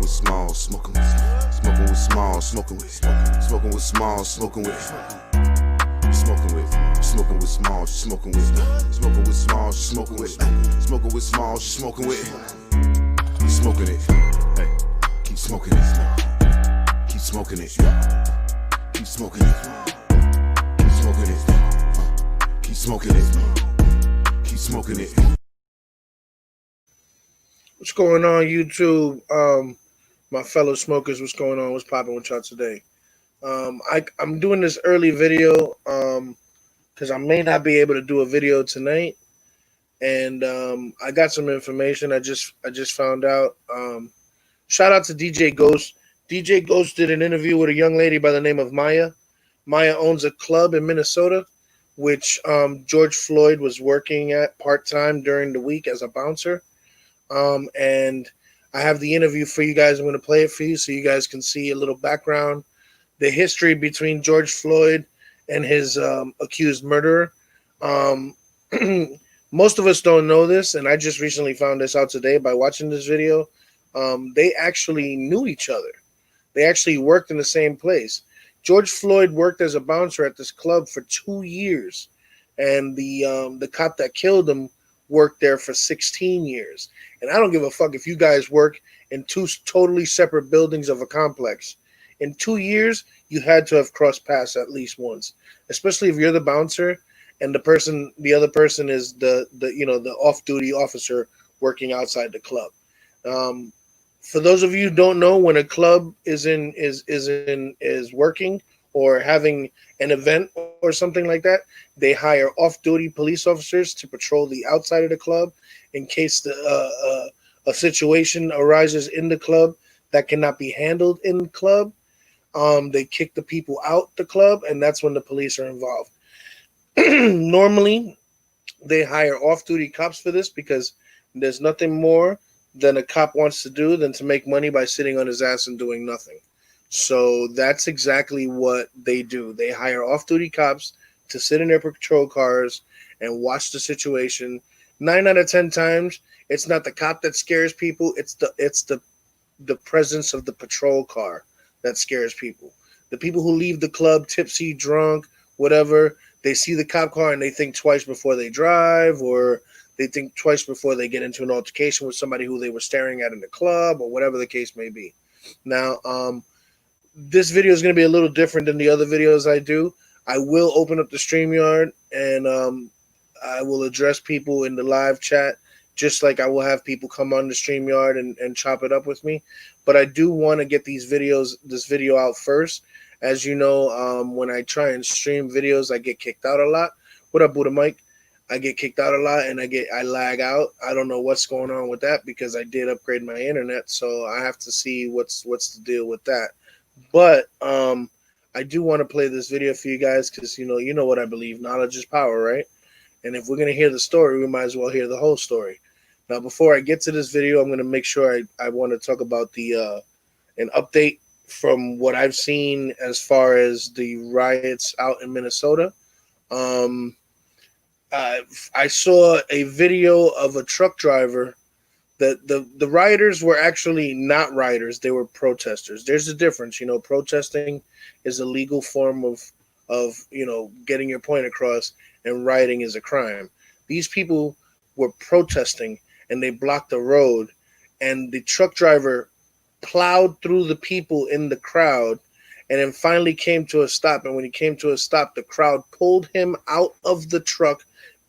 with Smallz, smoking with Smallz, smoking with Smallz, smoking with Smallz, smoking with Smallz, smoking with Smallz, smoking with Smallz, smoking with. Keep smoking it, hey, keep smoking it, keep smoking it, keep smoking it, keep smoking it, keep smoking it, keep smoking it. What's going on, YouTube? My fellow smokers, what's going on? What's popping with y'all today? I'm doing this early video because I may not be able to do a video tonight, and I got some information I just found out. Shout out to DJ Ghost. DJ Ghost did an interview with a young lady by the name of Maya. Maya owns a club in Minnesota, which George Floyd was working at part-time during the week as a bouncer. And I have the interview for you guys. I'm going to play it for you so you guys can see a little background, the history between George Floyd and his accused murderer. Most of us don't know this, and I just recently found this out today by watching this video. They actually knew each other. They actually worked in the same place. George Floyd worked as a bouncer at this club for 2 years, and the cop that killed him worked there for 16 years. And I don't give a fuck if you guys work in two totally separate buildings of a complex. In 2 years, you had to have crossed paths at least once, especially if you're the bouncer and the other person is the off-duty officer working outside the club. For those of you who don't know, when a club is working or having an event or something like that, they hire off-duty police officers to patrol the outside of the club in case a situation arises in the club that cannot be handled in the club. They kick the people out the club, and that's when the police are involved. Normally, they hire off-duty cops for this because there's nothing more than a cop wants to do than to make money by sitting on his ass and doing nothing. So that's exactly what they do. They hire off-duty cops to sit in their patrol cars and watch the situation. 9 out of 10 times, it's not the cop that scares people. It's the presence of the patrol car that scares people. The people who leave the club tipsy, drunk, whatever, they see the cop car and they think twice before they drive, or they think twice before they get into an altercation with somebody who they were staring at in the club, or whatever the case may be. Now, this video is going to be a little different than the other videos I do. I will open up the StreamYard, and I will address people in the live chat, just like I will have people come on the StreamYard and chop it up with me. But I do want to get this video out first. As you know, when I try and stream videos, I get kicked out a lot. What up, Buddha Mike? I get kicked out a lot, and I lag out. I don't know what's going on with that because I did upgrade my internet, so I have to see what's the deal with that. But I do want to play this video for you guys because you know what I believe. Knowledge is power, right? And if we're gonna hear the story, we might as well hear the whole story. Now, before I get to this video, I'm gonna make sure I want to talk about an update from what I've seen as far as the riots out in Minnesota. I saw a video of a truck driver. The rioters were actually not rioters; they were protesters. There's a difference, Protesting is a legal form of getting your point across, and rioting is a crime. These people were protesting, and they blocked the road, and the truck driver plowed through the people in the crowd, and then finally came to a stop. And when he came to a stop, the crowd pulled him out of the truck,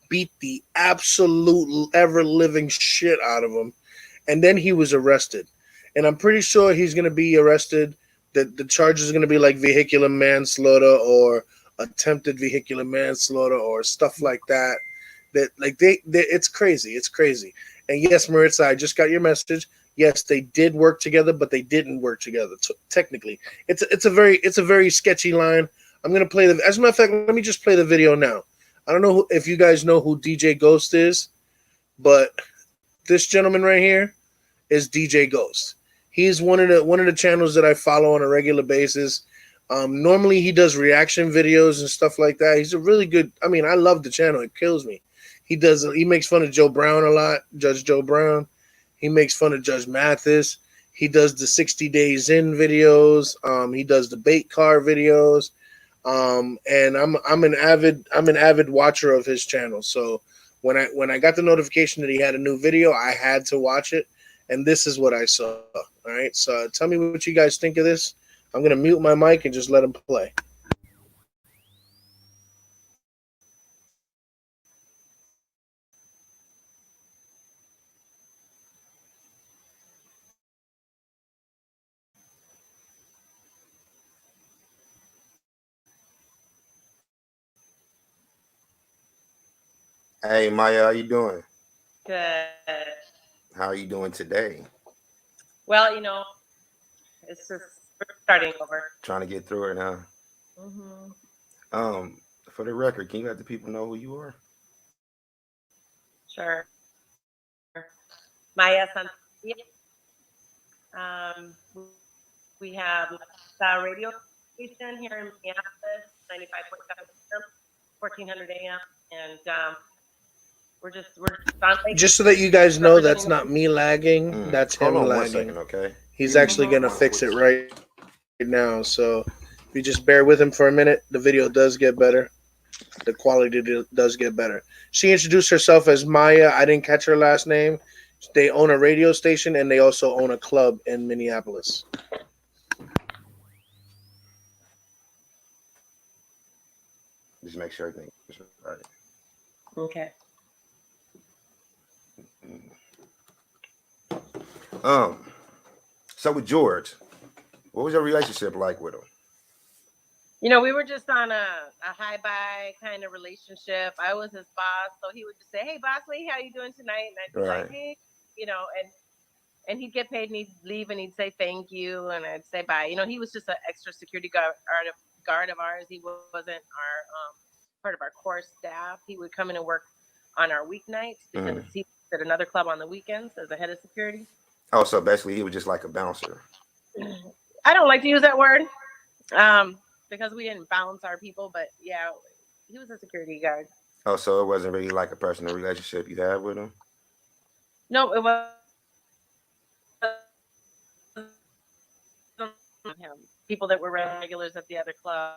beat the absolute ever-living shit out of him, and then he was arrested. And I'm pretty sure he's going to be arrested. The charges are going to be like vehicular manslaughter or attempted vehicular manslaughter or stuff like that. It's crazy. It's crazy. And yes, Maritza, I just got your message. Yes, they did work together, but they didn't work together. Technically, it's a very sketchy line. I'm gonna play as a matter of fact. Let me just play the video now. I don't know if you guys know who DJ Ghost is, but this gentleman right here is DJ Ghost. He's one of the channels that I follow on a regular basis. Normally he does reaction videos and stuff like that. He's a really good. I mean, I love the channel. It kills me. He makes fun of Joe Brown a lot, Judge Joe Brown. He makes fun of Judge Mathis. He does the 60 days in videos. He does the bait car videos. And I'm an avid watcher of his channel. So when I got the notification that he had a new video, I had to watch it, and this is what I saw. All right, so tell me what you guys think of this. I'm gonna mute my mic and just let him play. Hey Maya, how you doing? Good. How are you doing today? Well, it's just we're starting over. Trying to get through it, huh? Hmm. For the record, can you let the people know who you are? Sure. Maya Santia. We have a radio station here in Minneapolis, 95.7 FM, 1400 AM, and we're on Just so that you guys know, that's representing. not me lagging. That's Hold him on one lagging. second, okay? He's actually gonna fix it right now. So if you just bear with him for a minute, the video does get better. The quality does get better. She introduced herself as Maya. I didn't catch her last name. They own a radio station and they also own a club in Minneapolis. Just make sure everything is right. Okay. Um, so with George, what was your relationship like with him? We were just on a high bye kind of relationship. I was his boss, so he would just say, "Hey, boss lady, how you doing tonight?" And I'd be like, Right. "Hey," and he'd get paid and he'd leave and he'd say thank you and I'd say bye. He was just an extra security guard of ours. He wasn't our part of our core staff. He would come in and work on our weeknights because he was at another club on the weekends as a head of security. Oh, so basically he was just like a bouncer. I don't like to use that word because we didn't bounce our people, but yeah, he was a security guard. Oh, so it wasn't really like a personal relationship you had with him? No, it was him. People that were regulars at the other club.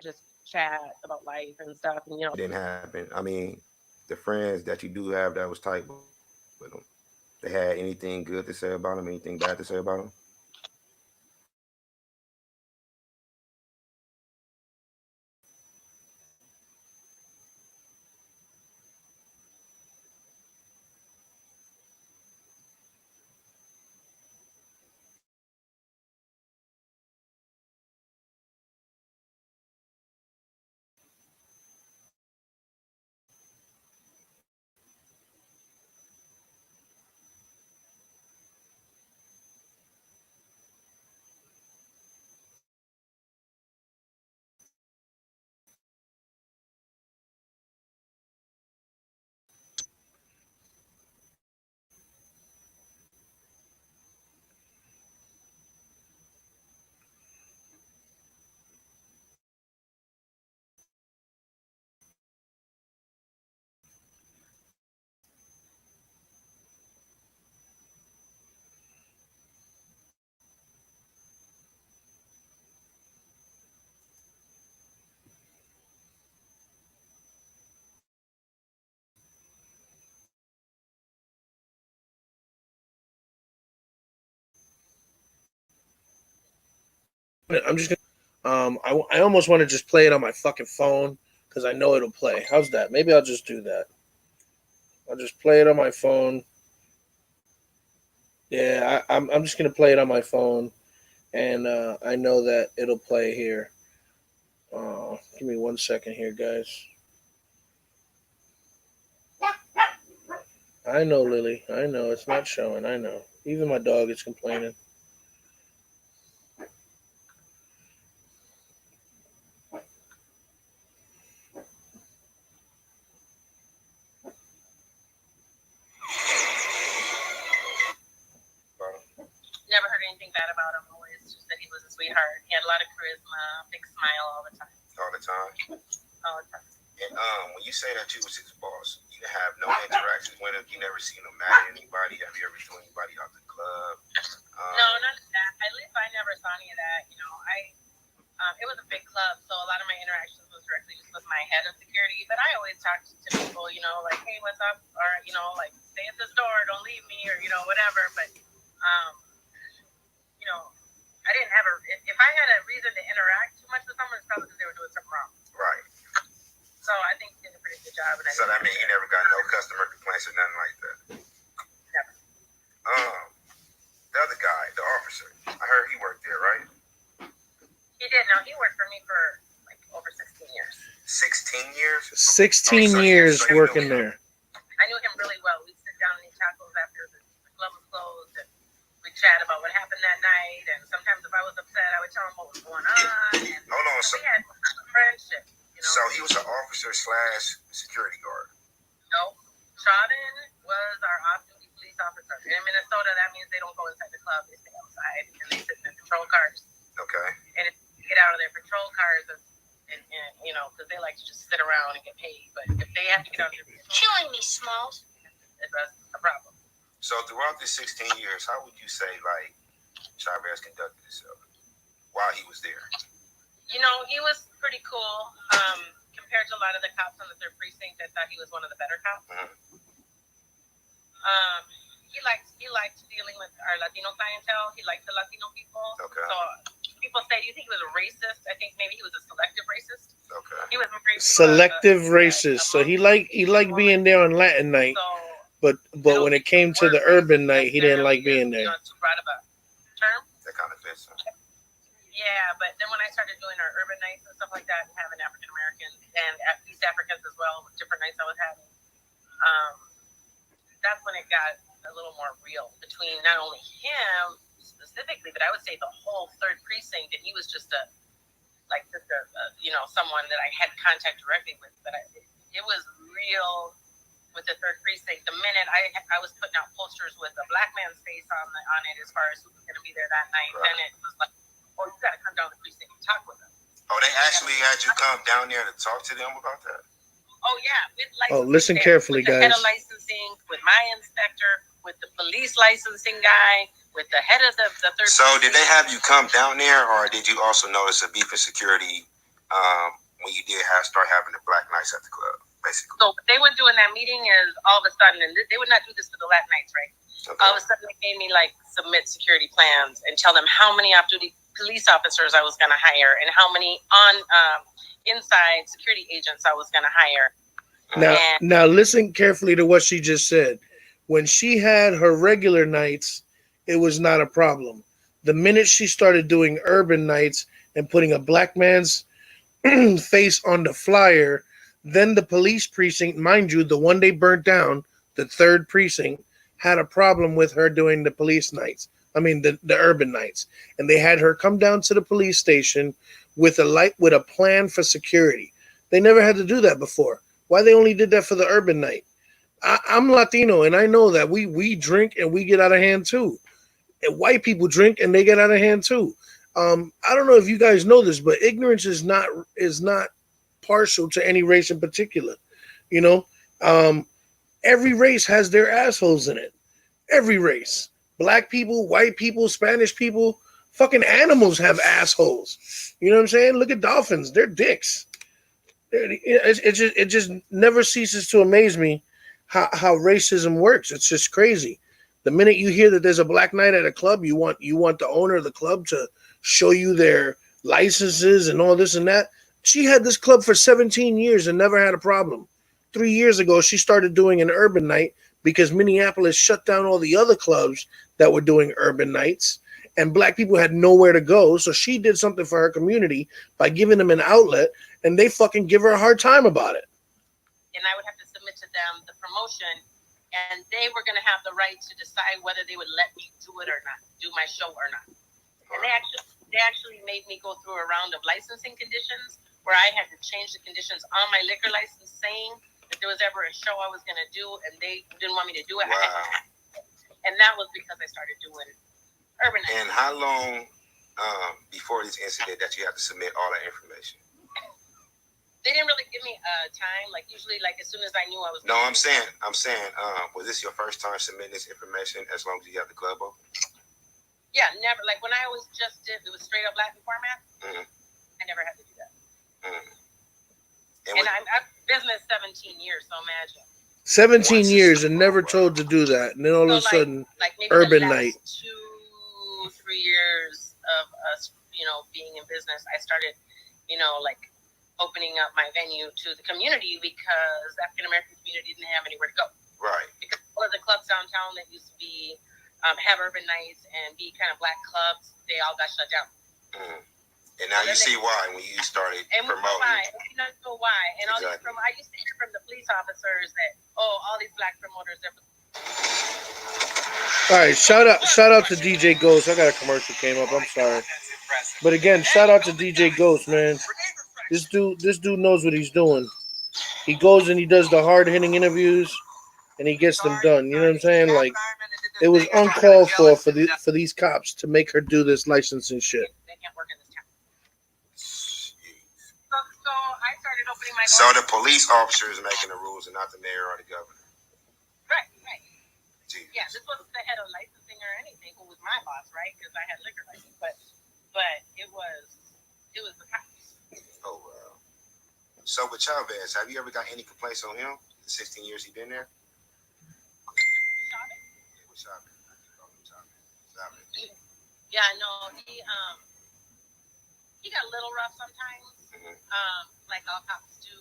Just chat about life and stuff, and It didn't happen. I mean, the friends that you do have that was tight with him, they had anything good to say about him, anything bad to say about him? I'm just gonna, I almost want to just play it on my fucking phone because I know it'll play. How's that? Maybe I'll just do that. I'll just play it on my phone. Yeah, I'm just gonna play it on my phone, and I know that it'll play here. Give me 1 second here, guys. I know, Lily. I know it's not showing. I know. Even my dog is complaining. Never heard anything bad about him. Always just that he was a sweetheart. He had a lot of charisma, big smile all the time. All the time? All the time. When you say that you was his boss, you have no interactions with him. You never seen him mad at anybody. Have you ever threw anybody out the club? No, none of that. At least I never saw any of that. You know, it was a big club, so a lot of my interactions was directly just with my head of security. But I always talked to people, you know, like, hey, what's up? Or, you know, like, stay at this door, don't leave me, or, you know, whatever. But, you know, I didn't have if I had a reason to interact too much with someone, it's probably because they were doing something wrong. Right. So I think he did a pretty good job. And so that means you never got no customer complaints or nothing like that? Never. The other guy, the officer, I heard he worked there, right? He did. No, he worked for me for like over 16 years. 16 years? 16 years working there. I knew him really well. We'd sit down and eat tacos after the club was closed, and we'd chat about what happened that night. And sometimes if I was upset, I would tell him what was going on. And hold on, so we had a friendship. You know? So he was an officer / security guard? No. Chauvin was our off-duty police officer. In Minnesota, that means they don't go inside the club. They stay outside, and they sit in their patrol cars. Okay. And if they get out of their patrol cars, and you know, because they like to just sit around and get paid. But if they have to get out of their patrol, killing me, Smallz. That's a problem. So throughout this 16 years, how would you say, like, Chavez conducted himself while he was there? You know, he was pretty cool. Compared to a lot of the cops on the 3rd precinct, I thought he was one of the better cops. Mm-hmm. He liked dealing with our Latino clientele. He liked the Latino people. Okay. So people say, do you think he was a racist? I think maybe he was a selective racist. Okay. He was very Selective racist. So he liked being there on Latin night, but when it came to the urban night, he didn't like being there. You know, too broad of a term. That kind of fits. Yeah, but then when I started doing our urban nights and stuff like that, and having African Americans and East Africans as well, with different nights I was having, that's when it got a little more real between not only him specifically, but I would say the whole 3rd precinct, and he was just someone that I had contact directly with. But it was real with the 3rd precinct. The minute I was putting out posters with a black man's face on it as far as who was going to be there that night, right. Then it was like, oh, you got to come down to the precinct and talk with them. Oh, they actually had you come down there to talk to them about that? Oh, yeah. Listen carefully, with the guys. head of licensing, with my inspector, with the police licensing guy, with the head of the 3rd. So did they have you come down there, or did you also notice a beef in security when you did start having the black nights at the club, basically? So what they would do in that meeting is all of a sudden, and they would not do this for the Latin nights, right? Okay. All of a sudden they made me submit security plans and tell them how many off-duty police officers I was going to hire and how many inside security agents I was going to hire. Now listen carefully to what she just said. When she had her regular nights, it was not a problem. The minute she started doing urban nights and putting a black man's face on the flyer, then the police precinct, mind you, the one they burnt down, the 3rd precinct, had a problem with her doing the police nights. I mean, the urban nights. And they had her come down to the police station with a plan for security. They never had to do that before. Why they only did that for the urban night? I'm Latino, and I know that we drink and we get out of hand too. And white people drink and they get out of hand too. I don't know if you guys know this, but ignorance is not partial to any race in particular. You know, every race has their assholes in it. Every race. Black people, white people, Spanish people, fucking animals have assholes. You know what I'm saying? Look at dolphins. They're dicks. It just never ceases to amaze me how racism works. It's just crazy. The minute you hear that there's a black night at a club, you want the owner of the club to show you their licenses and all this and that. She had this club for 17 years and never had a problem. 3 years ago, she started doing an urban night because Minneapolis shut down all the other clubs that were doing urban nights, and black people had nowhere to go. So she did something for her community by giving them an outlet, and they fucking give her a hard time about it. And I would have to submit to them the promotion, and they were going to have the right to decide whether they would let me do it or not, do my show or not. And they actually made me go through a round of licensing conditions where I had to change the conditions on my liquor license, saying if there was ever a show I was going to do and they didn't want me to do it. Wow. And that was because I started doing urban nights. And how long before this incident that you have to submit all that information? They didn't really give me time. Like usually, like as soon as I knew I was. No, I'm saying, was this your first time submitting this information? As long as you have the club open. Yeah, never. Like when I was just did, it was straight up Latin format. I never had to do that. And I've business 17 years, so imagine. 17 years and never told to do that, and then all of a sudden, like maybe urban the night. last 2-3 years of us, being in business, I started, like opening up my venue to the community because the African American community didn't have anywhere to go. Right. Because all of the clubs downtown that used to be have urban nights and be kind of black clubs, they all got shut down. And now you see why when you started promoting. Why? You know why? And all these I used to hear from the police officers that all these black promoters. All right, shout out to DJ Ghost. I got a commercial came up. I'm sorry, but again, shout out to DJ Ghost, man. This dude knows what he's doing. He goes and he does the hard hitting interviews, and he gets them done. You know what I'm saying? Like it was uncalled for these cops to make her do this licensing shit. They can't work in this town. So I started opening my. So the police officer is making the rules, and not the mayor or the governor. Right. Jeez. Yeah, this wasn't the head of licensing or anything. Who was my boss, right? Because I had liquor license, but it was the cops. Oh wow. So with Chavez, have you ever got any complaints on him? The 16 years he been there. Yeah, no, he got a little rough sometimes. Like all cops do.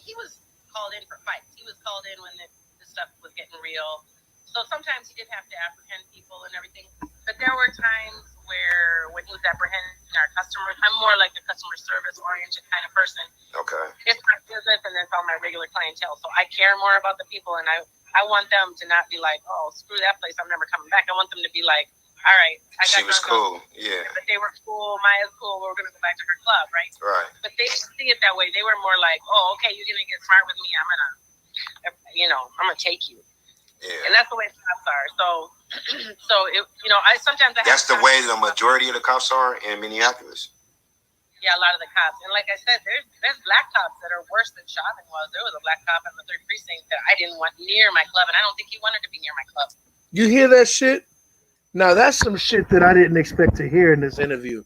He was called in for fights. He was called in when the stuff was getting real. So sometimes he did have to apprehend people and everything. But there were times where when he was apprehending our customers, I'm more like a customer service oriented kind of person. Okay. It's my business and it's all my regular clientele. So I care more about the people, and I want them to not be like, oh, screw that place, I'm never coming back. I want them to be like, all right, she was cool, yeah. But they were cool, Maya's cool, we're going to go back to her club, right? Right. But they didn't see it that way. They were more like, oh, okay, you're going to get smart with me. I'm going to take you. Yeah. And that's the way cops are. So I sometimes. That's the way the majority of the cops are in Minneapolis. Yeah, a lot of the cops. And like I said, there's black cops that are worse than Chauvin was. There was a black cop in the 3rd precinct that I didn't want near my club, and I don't think he wanted to be near my club. You hear that shit? Now, that's some shit that I didn't expect to hear in this interview.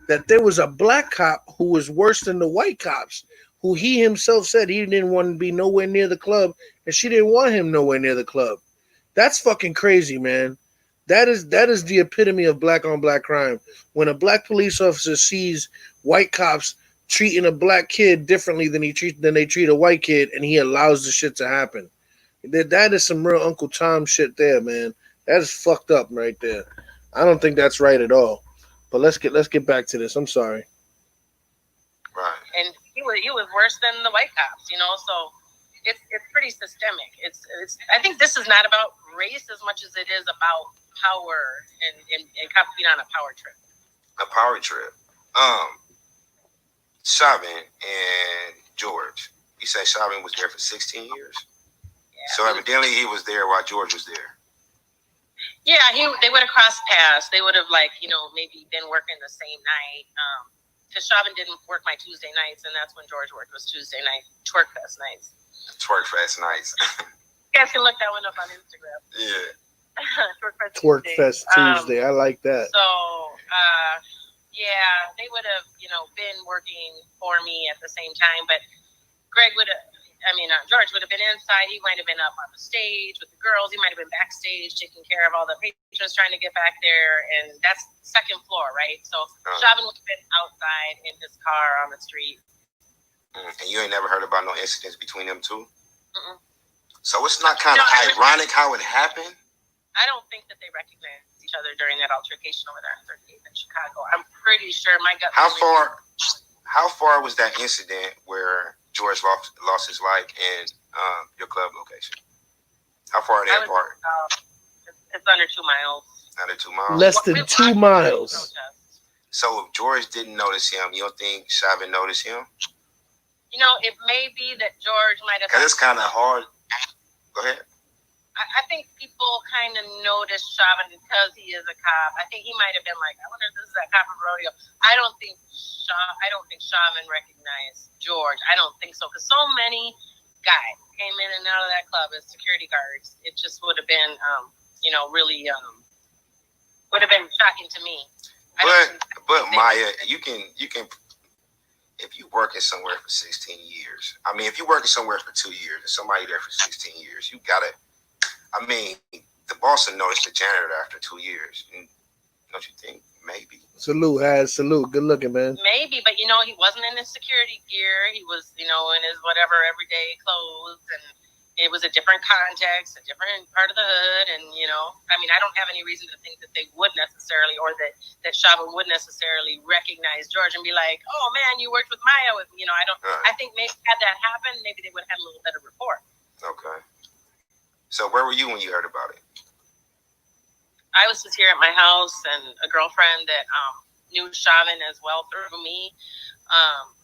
That there was a black cop who was worse than the white cops, who he himself said he didn't want to be nowhere near the club, and she didn't want him nowhere near the club. That's fucking crazy, man. That is the epitome of black on black crime. When a black police officer sees white cops treating a black kid differently than they treat a white kid, and he allows the shit to happen. That is some real Uncle Tom shit there, man. That is fucked up right there. I don't think that's right at all. But let's get back to this. I'm sorry. Right. And he was worse than the white cops, So it's pretty systemic. It's I think this is not about race as much as it is about power and cops being on a power trip. A power trip. Chauvin and George. You say Chauvin was there for 16 years? Yeah, so evidently he was there while George was there. Yeah, they would have crossed paths. They would have maybe been working the same night. Because Chauvin didn't work my Tuesday nights, and that's when George worked was Tuesday night Twerk Fest nights. Twerk Fest nights. You guys can look that one up on Instagram. Yeah. Twerk Fest Tuesday. I like that. So, yeah, they would have, been working for me at the same time. But George would have been inside. He might have been up on the stage with the girls. He might have been backstage taking care of all the patrons trying to get back there. And that's 2nd floor, right? So Chauvin would have been outside in his car on the street. And you ain't never heard about no incidents between them two? Mm-mm. So it's not kind of ironic how it happened? I don't think that they recognized each other during that altercation over there on 38th in Chicago. I'm pretty sure my gut. How far was that incident where George lost his life in your club location? How far are they apart? It's under 2 miles. Under 2 miles? Less than 2 miles. So if George didn't notice him, you don't think Chauvin noticed him? It may be that George might have. Because it's kind of hard. Go ahead. I think people kind of noticed Chauvin because he is a cop. I think he might have been like, I wonder if this is that cop from rodeo. I don't think Chauvin recognized George. I don't think so, because so many guys came in and out of that club as security guards. It just would have been, really would have been shocking to me. But Maya, you can if you're working somewhere for 16 years. I mean, if you're working somewhere for 2 years and somebody there for 16 years, you gotta. I mean, the boss will notice the janitor after 2 years. Don't you think? Maybe. Salute. Good looking, man. Maybe, but he wasn't in his security gear. He was, in his whatever everyday clothes, and it was a different context, a different part of the hood, and I don't have any reason to think that they would necessarily, or that Chauvin would necessarily recognize George and be like, "Oh man, you worked with Maya." I don't. I think maybe had that happened, maybe they would have had a little better rapport. Okay. So where were you when you heard about it? I was just here at my house, and a girlfriend that knew Chauvin as well through me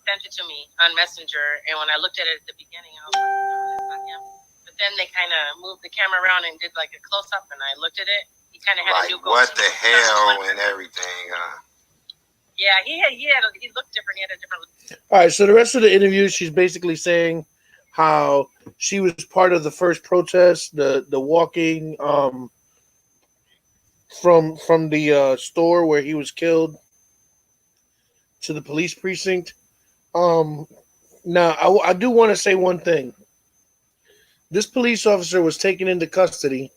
sent it to me on Messenger. And when I looked at it at the beginning, I was like, no, that's not him. But then they kind of moved the camera around and did like a close-up, and I looked at it. He kind of had a new what the hell and everything. Yeah, he looked different. He had a different look. All right, so the rest of the interview, she's basically saying how she was part of the first protest, the walking from the store where he was killed to the police precinct. Now, I do want to say one thing. This police officer was taken into custody,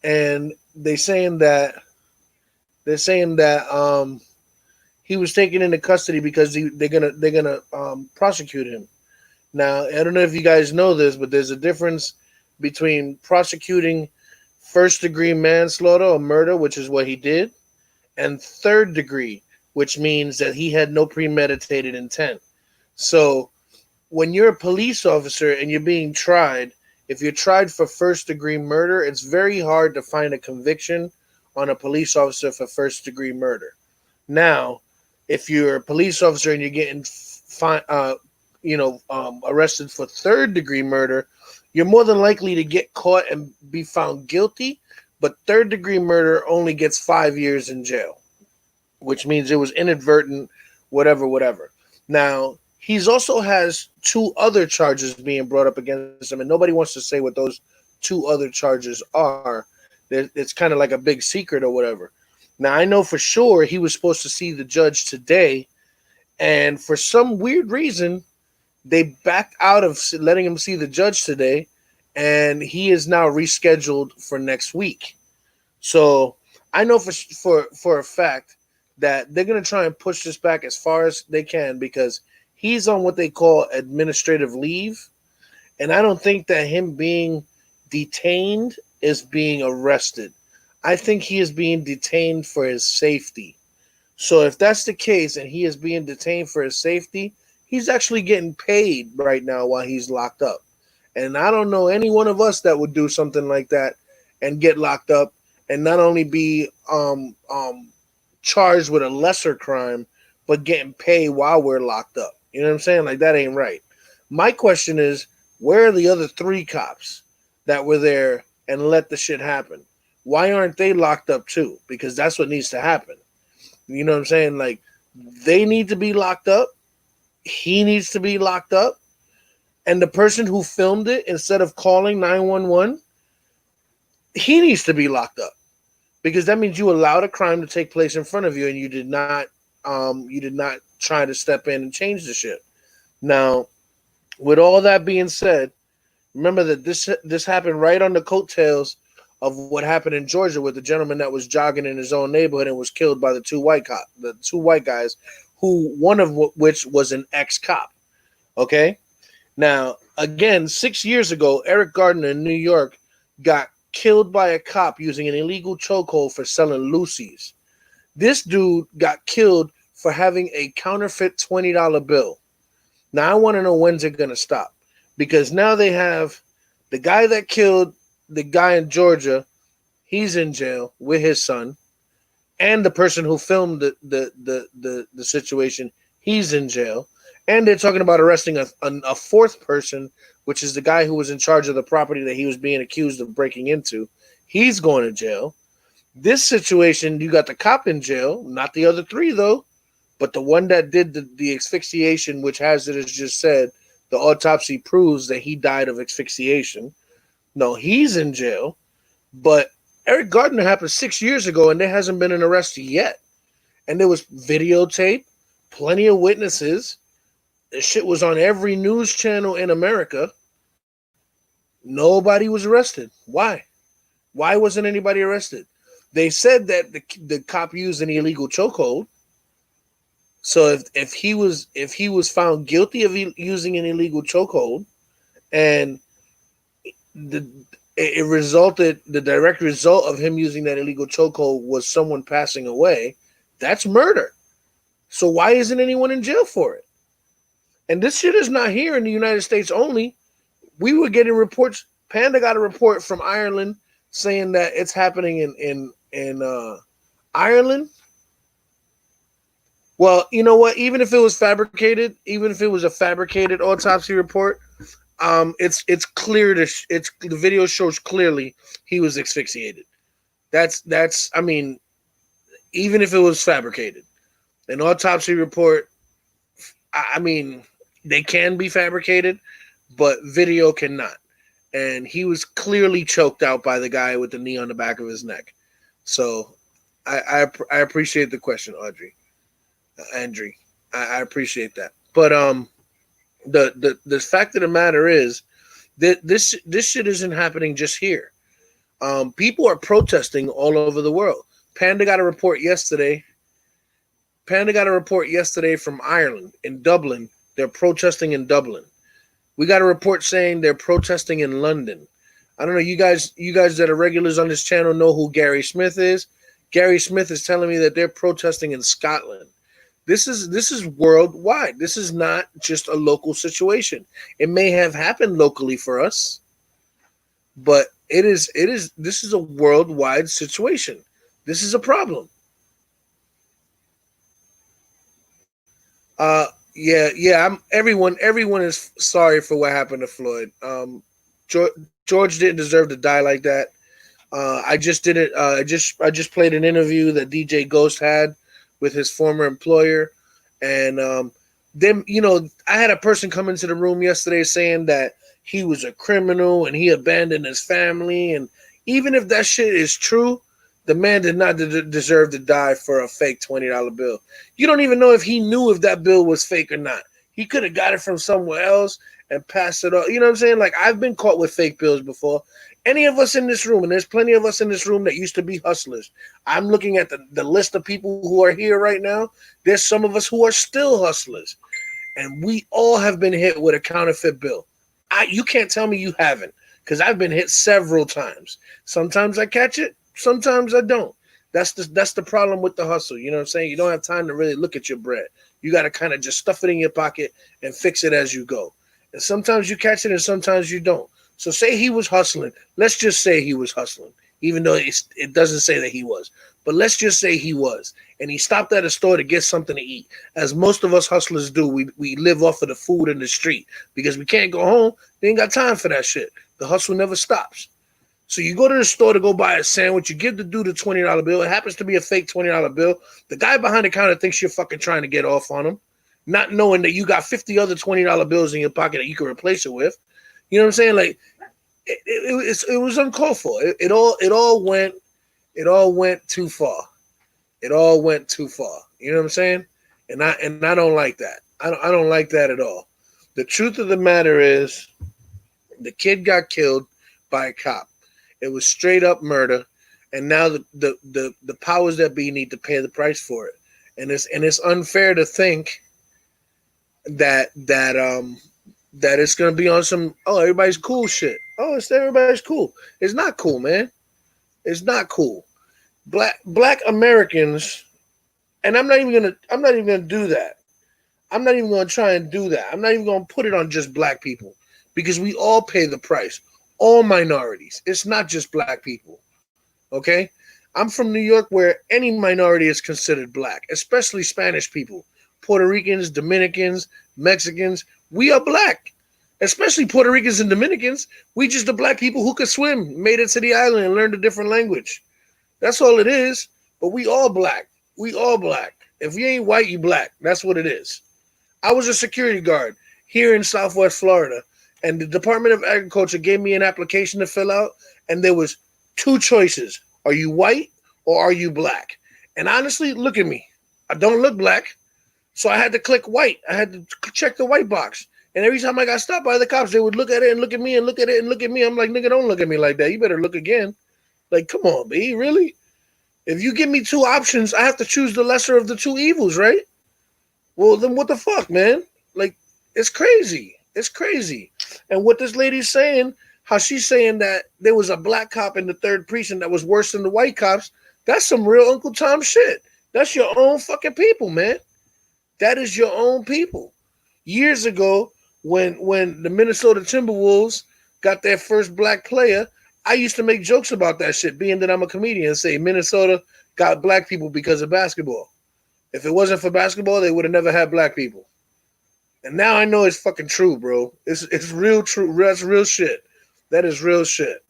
and they're saying that he was taken into custody because they're gonna prosecute him. Now, I don't know if you guys know this, but there's a difference between prosecuting first-degree manslaughter or murder, which is what he did, and third degree, which means that he had no premeditated intent. So when you're a police officer and you're being tried, if you're tried for first-degree murder, it's very hard to find a conviction on a police officer for first-degree murder. Now, if you're a police officer and you're getting arrested for third-degree murder, you're more than likely to get caught and be found guilty, but third-degree murder only gets 5 years in jail, which means it was inadvertent, whatever. Now, he's also has 2 other charges being brought up against him, and nobody wants to say what those 2 other charges are. It's kind of like a big secret or whatever. Now, I know for sure he was supposed to see the judge today, and for some weird reason, they backed out of letting him see the judge today, and he is now rescheduled for next week. So I know for a fact that they're going to try and push this back as far as they can because he's on what they call administrative leave, and I don't think that him being detained is being arrested. I think he is being detained for his safety. So if that's the case and he is being detained for his safety, he's actually getting paid right now while he's locked up. And I don't know any one of us that would do something like that and get locked up and not only be charged with a lesser crime, but getting paid while we're locked up. You know what I'm saying? Like, that ain't right. My question is, where are the other 3 cops that were there and let the shit happen? Why aren't they locked up too? Because that's what needs to happen. You know what I'm saying? Like, they need to be locked up. He needs to be locked up. And the person who filmed it, instead of calling 911, he needs to be locked up. Because that means you allowed a crime to take place in front of you and you did not try to step in and change the shit. Now, with all that being said, remember that this happened right on the coattails of what happened in Georgia with the gentleman that was jogging in his own neighborhood and was killed by the two white guys, who one of which was an ex-cop. Okay? Now, again, 6 years ago, Eric Gardner in New York got killed by a cop using an illegal chokehold for selling Lucy's. This dude got killed for having a counterfeit $20 bill. Now, I want to know when's it going to stop. Because now they have the guy that killed the guy in Georgia, he's in jail with his son, and the person who filmed the situation, he's in jail. And they're talking about arresting a fourth person, which is the guy who was in charge of the property that he was being accused of breaking into. He's going to jail. This situation, you got the cop in jail, not the other three though, but the one that did the asphyxiation, which has it as just said, the autopsy proves that he died of asphyxiation. No, he's in jail. But Eric Gardner happened 6 years ago, and there hasn't been an arrest yet. And there was videotape, plenty of witnesses. The shit was on every news channel in America. Nobody was arrested. Why? Why wasn't anybody arrested? They said that the cop used an illegal chokehold. So if he was found guilty of using an illegal chokehold, and the direct result of him using that illegal chokehold was someone passing away, that's murder. So why isn't anyone in jail for it? And this shit is not here in the United States only. We were getting reports. Panda got a report from Ireland saying that it's happening in Ireland. Well, you know what? Even if it was fabricated, even if it was a fabricated autopsy report, it's clear the video shows clearly he was asphyxiated. That's I mean, even if it was fabricated, an autopsy report, I mean, they can be fabricated, but video cannot. And he was clearly choked out by the guy with the knee on the back of his neck. So I appreciate the question, Andrew. I appreciate that. But the fact of the matter is that this shit isn't happening just here. People are protesting all over the world. Panda got a report yesterday from Ireland, in Dublin. They're protesting in Dublin. We got a report saying they're protesting in London. I don't know, you guys that are regulars on this channel know who Gary Smith is. Gary Smith is telling me that they're protesting in Scotland. This is worldwide. This is not just a local situation. It may have happened locally for us, but this is a worldwide situation. This is a problem. Everyone is sorry for what happened to Floyd. George didn't deserve to die like that. I just played an interview that DJ Ghost had with his former employer, and then I had a person come into the room yesterday saying that he was a criminal and he abandoned his family, and even if that shit is true, the man did not deserve to die for a fake $20 bill. You don't even know if he knew if that bill was fake or not. He could have got it from somewhere else and passed it off. You know what I'm saying? Like, I've been caught with fake bills before. Any of us in this room, and there's plenty of us in this room that used to be hustlers. I'm looking at the list of people who are here right now. There's some of us who are still hustlers. And we all have been hit with a counterfeit bill. You can't tell me you haven't, because I've been hit several times. Sometimes I catch it. Sometimes I don't. That's the problem with the hustle. You know what I'm saying? You don't have time to really look at your bread. You got to kind of just stuff it in your pocket and fix it as you go. And sometimes you catch it and sometimes you don't. So say he was hustling. Let's just say he was hustling, even though it doesn't say that he was. But let's just say he was. And he stopped at a store to get something to eat. As most of us hustlers do, we live off of the food in the street because we can't go home. They ain't got time for that shit. The hustle never stops. So you go to the store to go buy a sandwich. You give the dude a $20 bill. It happens to be a fake $20 bill. The guy behind the counter thinks you're fucking trying to get off on him, not knowing that you got 50 other $20 bills in your pocket that you can replace it with. You know what I'm saying? Like, it was uncalled for. It all went too far. It all went too far. You know what I'm saying? And I don't like that. I don't like that at all. The truth of the matter is, the kid got killed by a cop. It was straight up murder, and now the powers that be need to pay the price for it. And it's unfair to think that it's gonna be on some everybody's cool shit. Everybody's cool. It's not cool, man. It's not cool. Black Americans, and I'm not even gonna do that. I'm not even gonna try and do that. I'm not even gonna put it on just black people, because we all pay the price. All minorities. It's not just black people. Okay? I'm from New York, where any minority is considered black, especially Spanish people. Puerto Ricans, Dominicans, Mexicans. We are black, especially Puerto Ricans and Dominicans. We just the black people who could swim, made it to the island and learned a different language. That's all it is. But we all black. We all black. If you ain't white, you black. That's what it is. I was a security guard here in Southwest Florida, and the Department of Agriculture gave me an application to fill out, and there was two choices. Are you white or are you black? And honestly, look at me. I don't look black, so I had to click white. I had to check the white box. And every time I got stopped by the cops, they would look at it and look at me and look at it and look at me. I'm like, nigga, don't look at me like that. You better look again. Like, come on, B, really? If you give me two options, I have to choose the lesser of the two evils, right? Well, then what the fuck, man? Like, it's crazy. It's crazy. And what this lady's saying, how she's saying that there was a black cop in the 3rd precinct that was worse than the white cops, that's some real Uncle Tom shit. That's your own fucking people, man. That is your own people. Years ago, when the Minnesota Timberwolves got their first black player, I used to make jokes about that shit, being that I'm a comedian, and say Minnesota got black people because of basketball. If it wasn't for basketball, they would have never had black people. And now I know it's fucking true, bro. It's real true. That's real shit. That is real shit.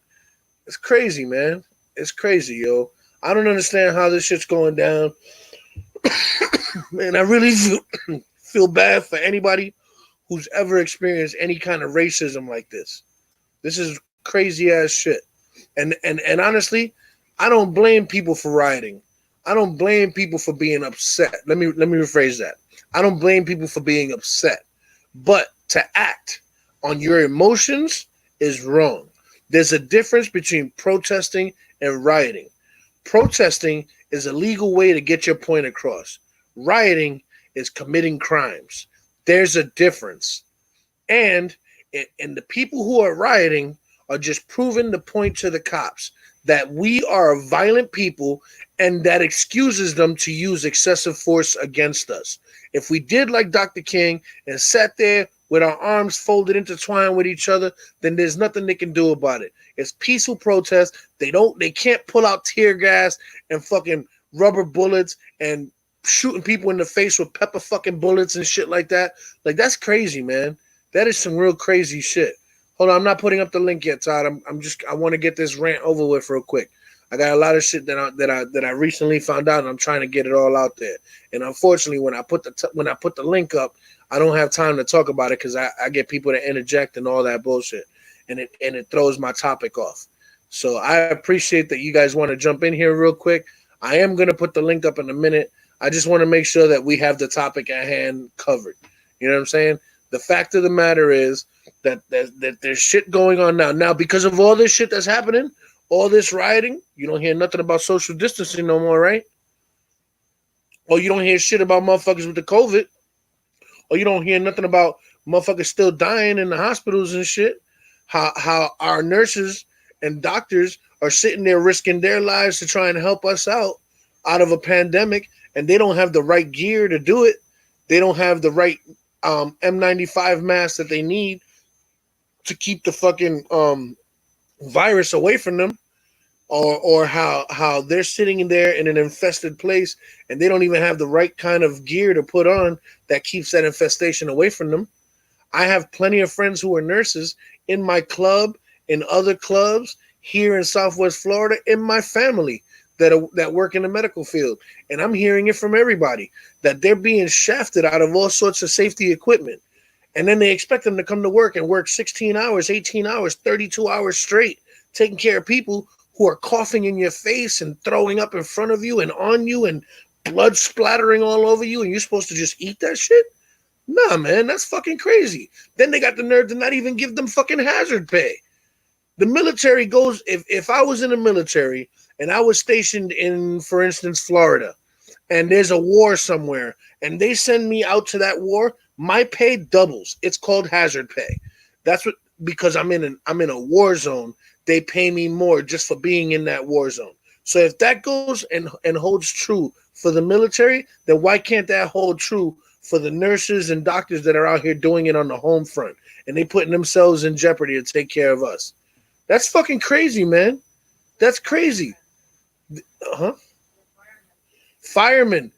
It's crazy, man. It's crazy, yo. I don't understand how this shit's going down. Man, I really feel bad for anybody who's ever experienced any kind of racism like this. This is crazy ass shit. And honestly, I don't blame people for rioting. I don't blame people for being upset. Let me rephrase that. I don't blame people for being upset. But to act on your emotions is wrong. There's a difference between protesting and rioting. Protesting is a legal way to get your point across. Rioting is committing crimes. There's a difference. And the people who are rioting are just proving the point to the cops that we are a violent people, and that excuses them to use excessive force against us. If we did like Dr. King and sat there with our arms folded, intertwined with each other, then there's nothing they can do about it. It's peaceful protest. They can't pull out tear gas and fucking rubber bullets and shooting people in the face with pepper fucking bullets and shit like that. Like, that's crazy, man. That is some real crazy shit. Hold on, I'm not putting up the link yet, Todd. I want to get this rant over with real quick. I got a lot of shit that I recently found out, and I'm trying to get it all out there. And unfortunately, when I put the link up, I don't have time to talk about it because I get people to interject and all that bullshit, and it throws my topic off. So I appreciate that you guys want to jump in here real quick. I am gonna put the link up in a minute. I just want to make sure that we have the topic at hand covered. You know what I'm saying? The fact of the matter is that there's shit going on now. Now, because of all this shit that's happening, all this rioting, you don't hear nothing about social distancing no more, right? Or you don't hear shit about motherfuckers with the COVID. Or you don't hear nothing about motherfuckers still dying in the hospitals and shit. How our nurses and doctors are sitting there risking their lives to try and help us out of a pandemic, and they don't have the right gear to do it. They don't have the right N95 mask that they need to keep the fucking virus away from them, or how they're sitting in there in an infested place and they don't even have the right kind of gear to put on that keeps that infestation away from them. I have plenty of friends who are nurses in my club, in other clubs here in Southwest Florida, in my family that work in the medical field, and I'm hearing it from everybody that they're being shafted out of all sorts of safety equipment. And then they expect them to come to work and work 16 hours, 18 hours, 32 hours straight, taking care of people who are coughing in your face and throwing up in front of you and on you and blood splattering all over you, and you're supposed to just eat that shit? Nah, man, that's fucking crazy. Then they got the nerve to not even give them fucking hazard pay. The military goes, if I was in the military and I was stationed in, for instance, Florida, and there's a war somewhere, and they send me out to that war, my pay doubles. It's called hazard pay. That's what, because I'm in a war zone, they pay me more just for being in that war zone. So if that goes and holds true for the military, then why can't that hold true for the nurses and doctors that are out here doing it on the home front, and they putting themselves in jeopardy to take care of us? That's fucking crazy, man. That's crazy. Firemen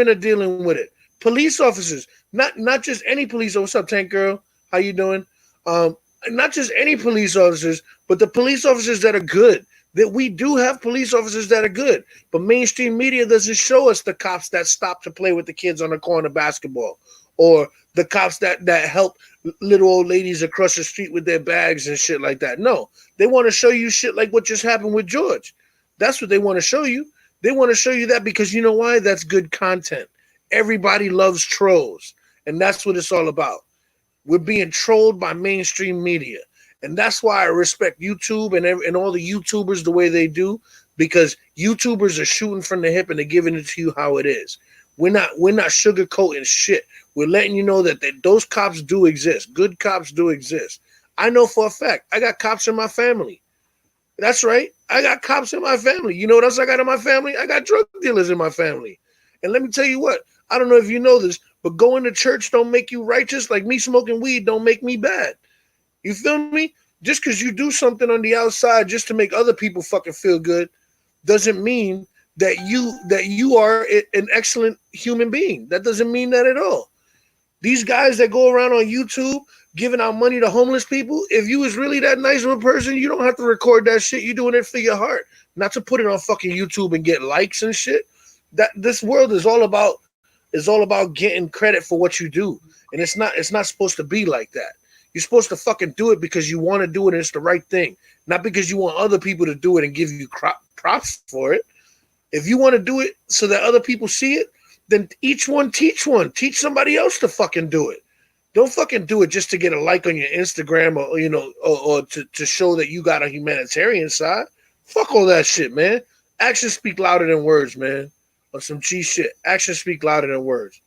are dealing with it. police officers, not just any police. What's up, Tank Girl? How you doing? Not just any police officers, but the police officers that are good. That we do have police officers that are good, but mainstream media doesn't show us the cops that stop to play with the kids on the corner basketball, or the cops that help little old ladies across the street with their bags and shit like that. No, they want to show you shit like what just happened with George. That's what they want to show you. They want to show you that because you know why? That's good content. Everybody loves trolls, and that's what it's all about. We're being trolled by mainstream media. And that's why I respect YouTube and all the YouTubers the way they do, because YouTubers are shooting from the hip and they're giving it to you how it is. We're not sugarcoating shit. We're letting you know that those cops do exist. Good cops do exist. I know for a fact. I got cops in my family. That's right. I got cops in my family. You know what else I got in my family? I got drug dealers in my family. And let me tell you what. I don't know if you know this, but going to church don't make you righteous. Like me smoking weed don't make me bad. You feel me? Just because you do something on the outside just to make other people fucking feel good doesn't mean that you are an excellent human being. That doesn't mean that at all. These guys that go around on YouTube giving out money to homeless people, if you was really that nice of a person, you don't have to record that shit. You're doing it for your heart, not to put it on fucking YouTube and get likes and shit. That this world is all about getting credit for what you do, and it's not supposed to be like that. You're supposed to fucking do it because you want to do it and it's the right thing, not because you want other people to do it and give you props for it. If you want to do it so that other people see it, then teach teach somebody else to fucking do it. Don't fucking do it just to get a like on your Instagram or to show that you got a humanitarian side. Fuck all that shit, man. Actions speak louder than words, man. On some G shit. Actions speak louder than words.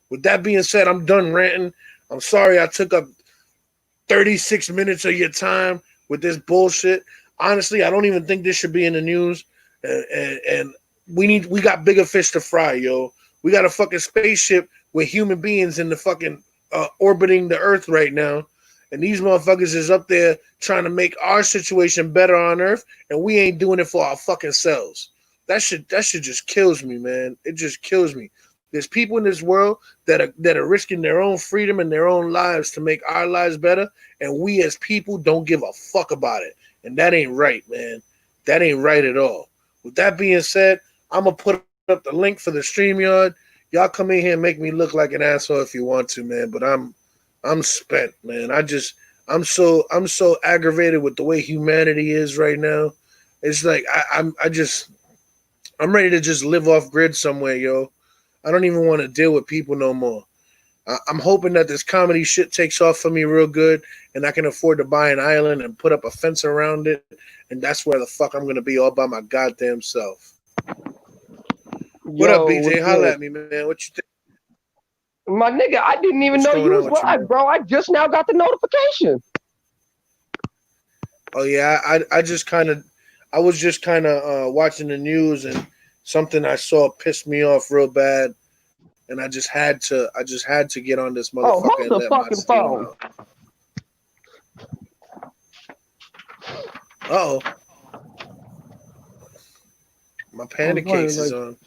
With that being said, I'm done ranting. I'm sorry I took up 36 minutes of your time with this bullshit. Honestly, I don't even think this should be in the news. And we got bigger fish to fry, yo. We got a fucking spaceship with human beings in the fucking orbiting the earth right now. And these motherfuckers is up there trying to make our situation better on earth. And we ain't doing it for our fucking selves. That shit just kills me, man. It just kills me. There's people in this world that are risking their own freedom and their own lives to make our lives better, and we as people don't give a fuck about it. And that ain't right, man. That ain't right at all. With that being said, I'm gonna put up the link for the StreamYard. Y'all come in here and make me look like an asshole if you want to, man. But I'm spent, man. I'm so aggravated with the way humanity is right now. It's like I'm ready to just live off grid somewhere, yo. I don't even want to deal with people no more. I'm hoping that this comedy shit takes off for me real good and I can afford to buy an island and put up a fence around it. And that's where the fuck I'm going to be all by my goddamn self. What up, BJ? Holla at me, man. What you think? My nigga, I didn't even know you was live, bro. I just now got the notification. Oh, yeah. I was just kind of watching the news and something I saw pissed me off real bad, and I just had to get on this motherfucker. Oh, hold the fucking phone. Uh-oh. My panda case is on.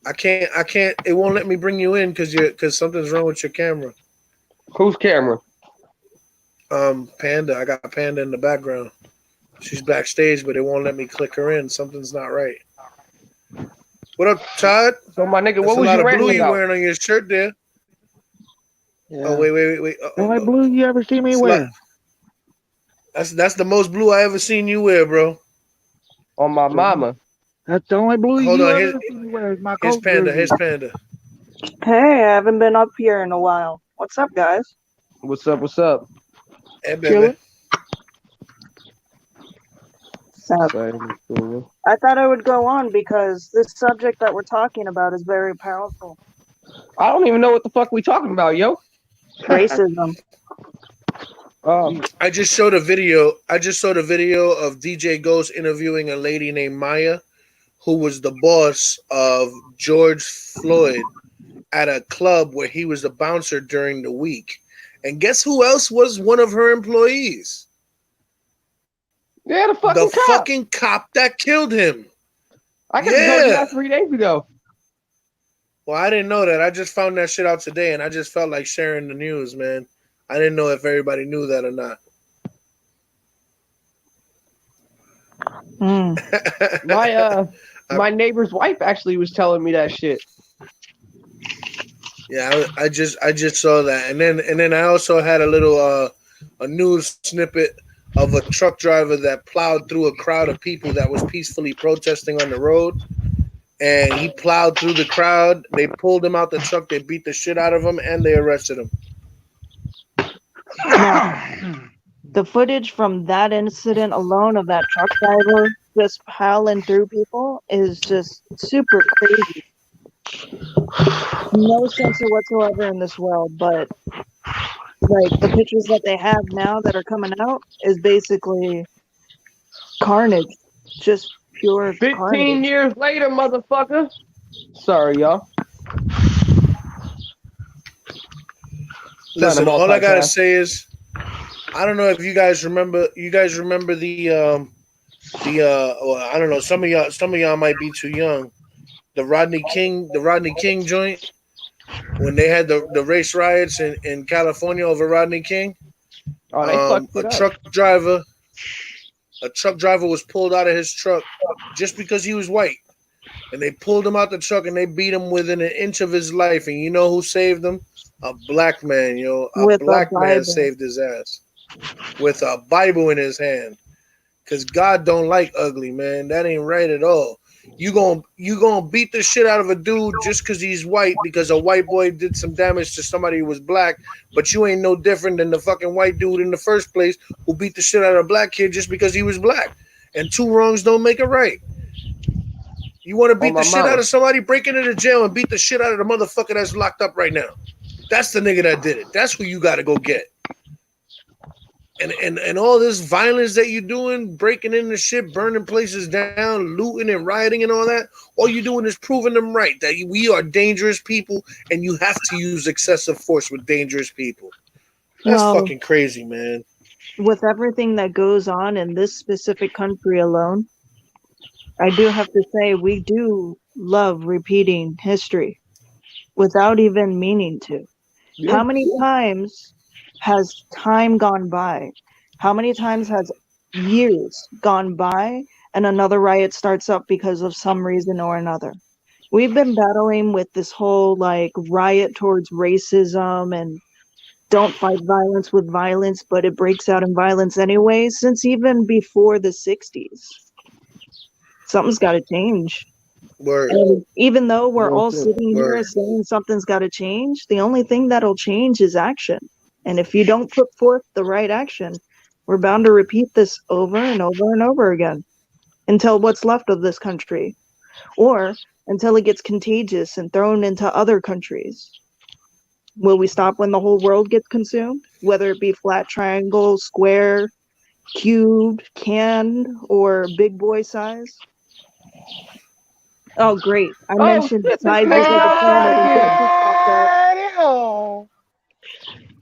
I can't. It won't let me bring you in because something's wrong with your camera. Whose camera? Panda. I got Panda in the background. She's backstage, but it won't let me click her in. Something's not right. What up, Todd? So my nigga, That's what was you blue you about? wearing on your shirt there? Yeah. Oh wait. The only blue you ever see me wear. That's the most blue I ever seen you wear, bro. On my mama. That's the only blue Hold you on, ever see me wear. Is my Here's coat Panda. jersey. Here's Panda. Hey, I haven't been up here in a while. What's up, guys? What's up? What's up? Hey, baby. Chilling. I thought I would go on because this subject that we're talking about is very powerful. I don't even know what the fuck we talking about, yo. Racism. I just showed a video. of DJ Ghost interviewing a lady named Maya, who was the boss of George Floyd at a club where he was the bouncer during the week. And guess who else was one of her employees? Yeah, the fucking cop that killed him. I could have told you that 3 days ago. Well, I didn't know that. I just found that shit out today, and I just felt like sharing the news, man. I didn't know if everybody knew that or not. My neighbor's wife actually was telling me that shit. Yeah, I just saw that, and then I also had a little a news snippet of a truck driver that plowed through a crowd of people that was peacefully protesting on the road, and he plowed through the crowd. They pulled him out the truck, they beat the shit out of him, and they arrested him. Now, the footage from that incident alone of that truck driver just howling through people is just super crazy. No censor whatsoever in this world, but like the pictures that they have now that are coming out is basically carnage. Just pure 15 carnage. years later, motherfucker. Sorry, y'all. Listen, all I gotta say is, I don't know if you guys remember. You guys remember the well, I don't know. Some of y'all might be too young. The Rodney King joint, when they had the race riots in California over Rodney King. Oh, they fucked it up. A truck driver was pulled out of his truck just because he was white, and they pulled him out the truck and they beat him within an inch of his life. And you know who saved him? A black man, yo. A black man saved his ass with a Bible in his hand. Cause God don't like ugly, man. That ain't right at all. You gonna beat the shit out of a dude just because he's white, because a white boy did some damage to somebody who was black, but you ain't no different than the fucking white dude in the first place who beat the shit out of a black kid just because he was black. And two wrongs don't make it right. You want to beat the shit out of somebody, break into the jail and beat the shit out of the motherfucker that's locked up right now. That's the nigga that did it. That's who you got to go get. And all this violence that you're doing, breaking into shit, burning places down, looting and rioting and all that, all you're doing is proving them right, that we are dangerous people and you have to use excessive force with dangerous people. That's fucking crazy, man. With everything that goes on in this specific country alone, I do have to say we do love repeating history without even meaning to. Yeah. How many times has time gone by? How many times has years gone by and another riot starts up because of some reason or another? We've been battling with this whole like riot towards racism and don't fight violence with violence, but it breaks out in violence anyway since even before the 60s. Something's got to change. Word. And even though we're all sitting here saying something's got to change, the only thing that'll change is action. And if you don't put forth the right action, we're bound to repeat this over and over and over again until what's left of this country, or until it gets contagious and thrown into other countries. Will we stop when the whole world gets consumed? Whether it be flat, triangle, square, cubed, can, or big boy size? Oh, great. I mentioned sizes of the planet.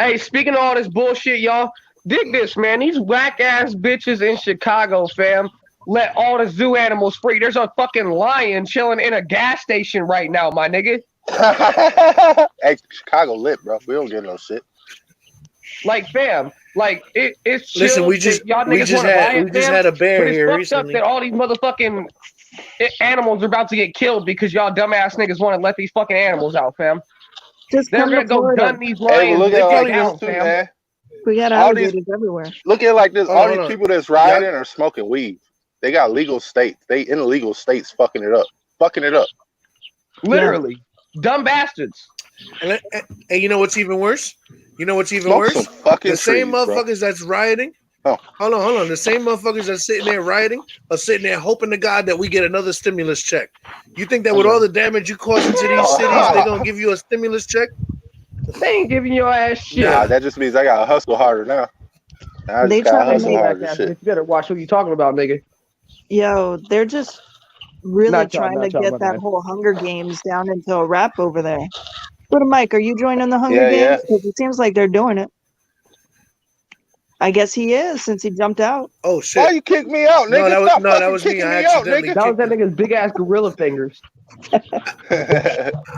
Hey, speaking of all this bullshit, y'all, dig this, man. These whack-ass bitches in Chicago, fam, let all the zoo animals free. There's a fucking lion chilling in a gas station right now, my nigga. Hey, Chicago lit, bro. We don't get no shit. Like, fam, like it's chill. Listen, we just had a bear here recently. Up that all these motherfucking animals are about to get killed because y'all dumbass niggas want to let these fucking animals out, fam. Just they're gonna go gun these lions. Hey, look at like this too, man. We got alligators everywhere. Look at it like this. All these people that's rioting are smoking weed. They got legal states. They in illegal states fucking it up. Literally. Dumb bastards. And you know what's even worse? The same motherfuckers that's rioting. Oh. Hold on. The same motherfuckers that's sitting there rioting are sitting there hoping to God that we get another stimulus check. You think that with all the damage you causing to these cities, they're gonna give you a stimulus check? They ain't giving your ass shit. Nah, that just means I gotta hustle harder now. They try to make that shit. You better watch what you talking about, nigga. Yo, they're just really trying to get that whole Hunger Games down into a rap over there. Go to Mike. Are you joining the Hunger Games? Because it seems like they're doing it. I guess he is, since he jumped out. Oh shit! Why you kick me out, nigga? No, that was me. I accidentally. That was that nigga's big ass gorilla fingers.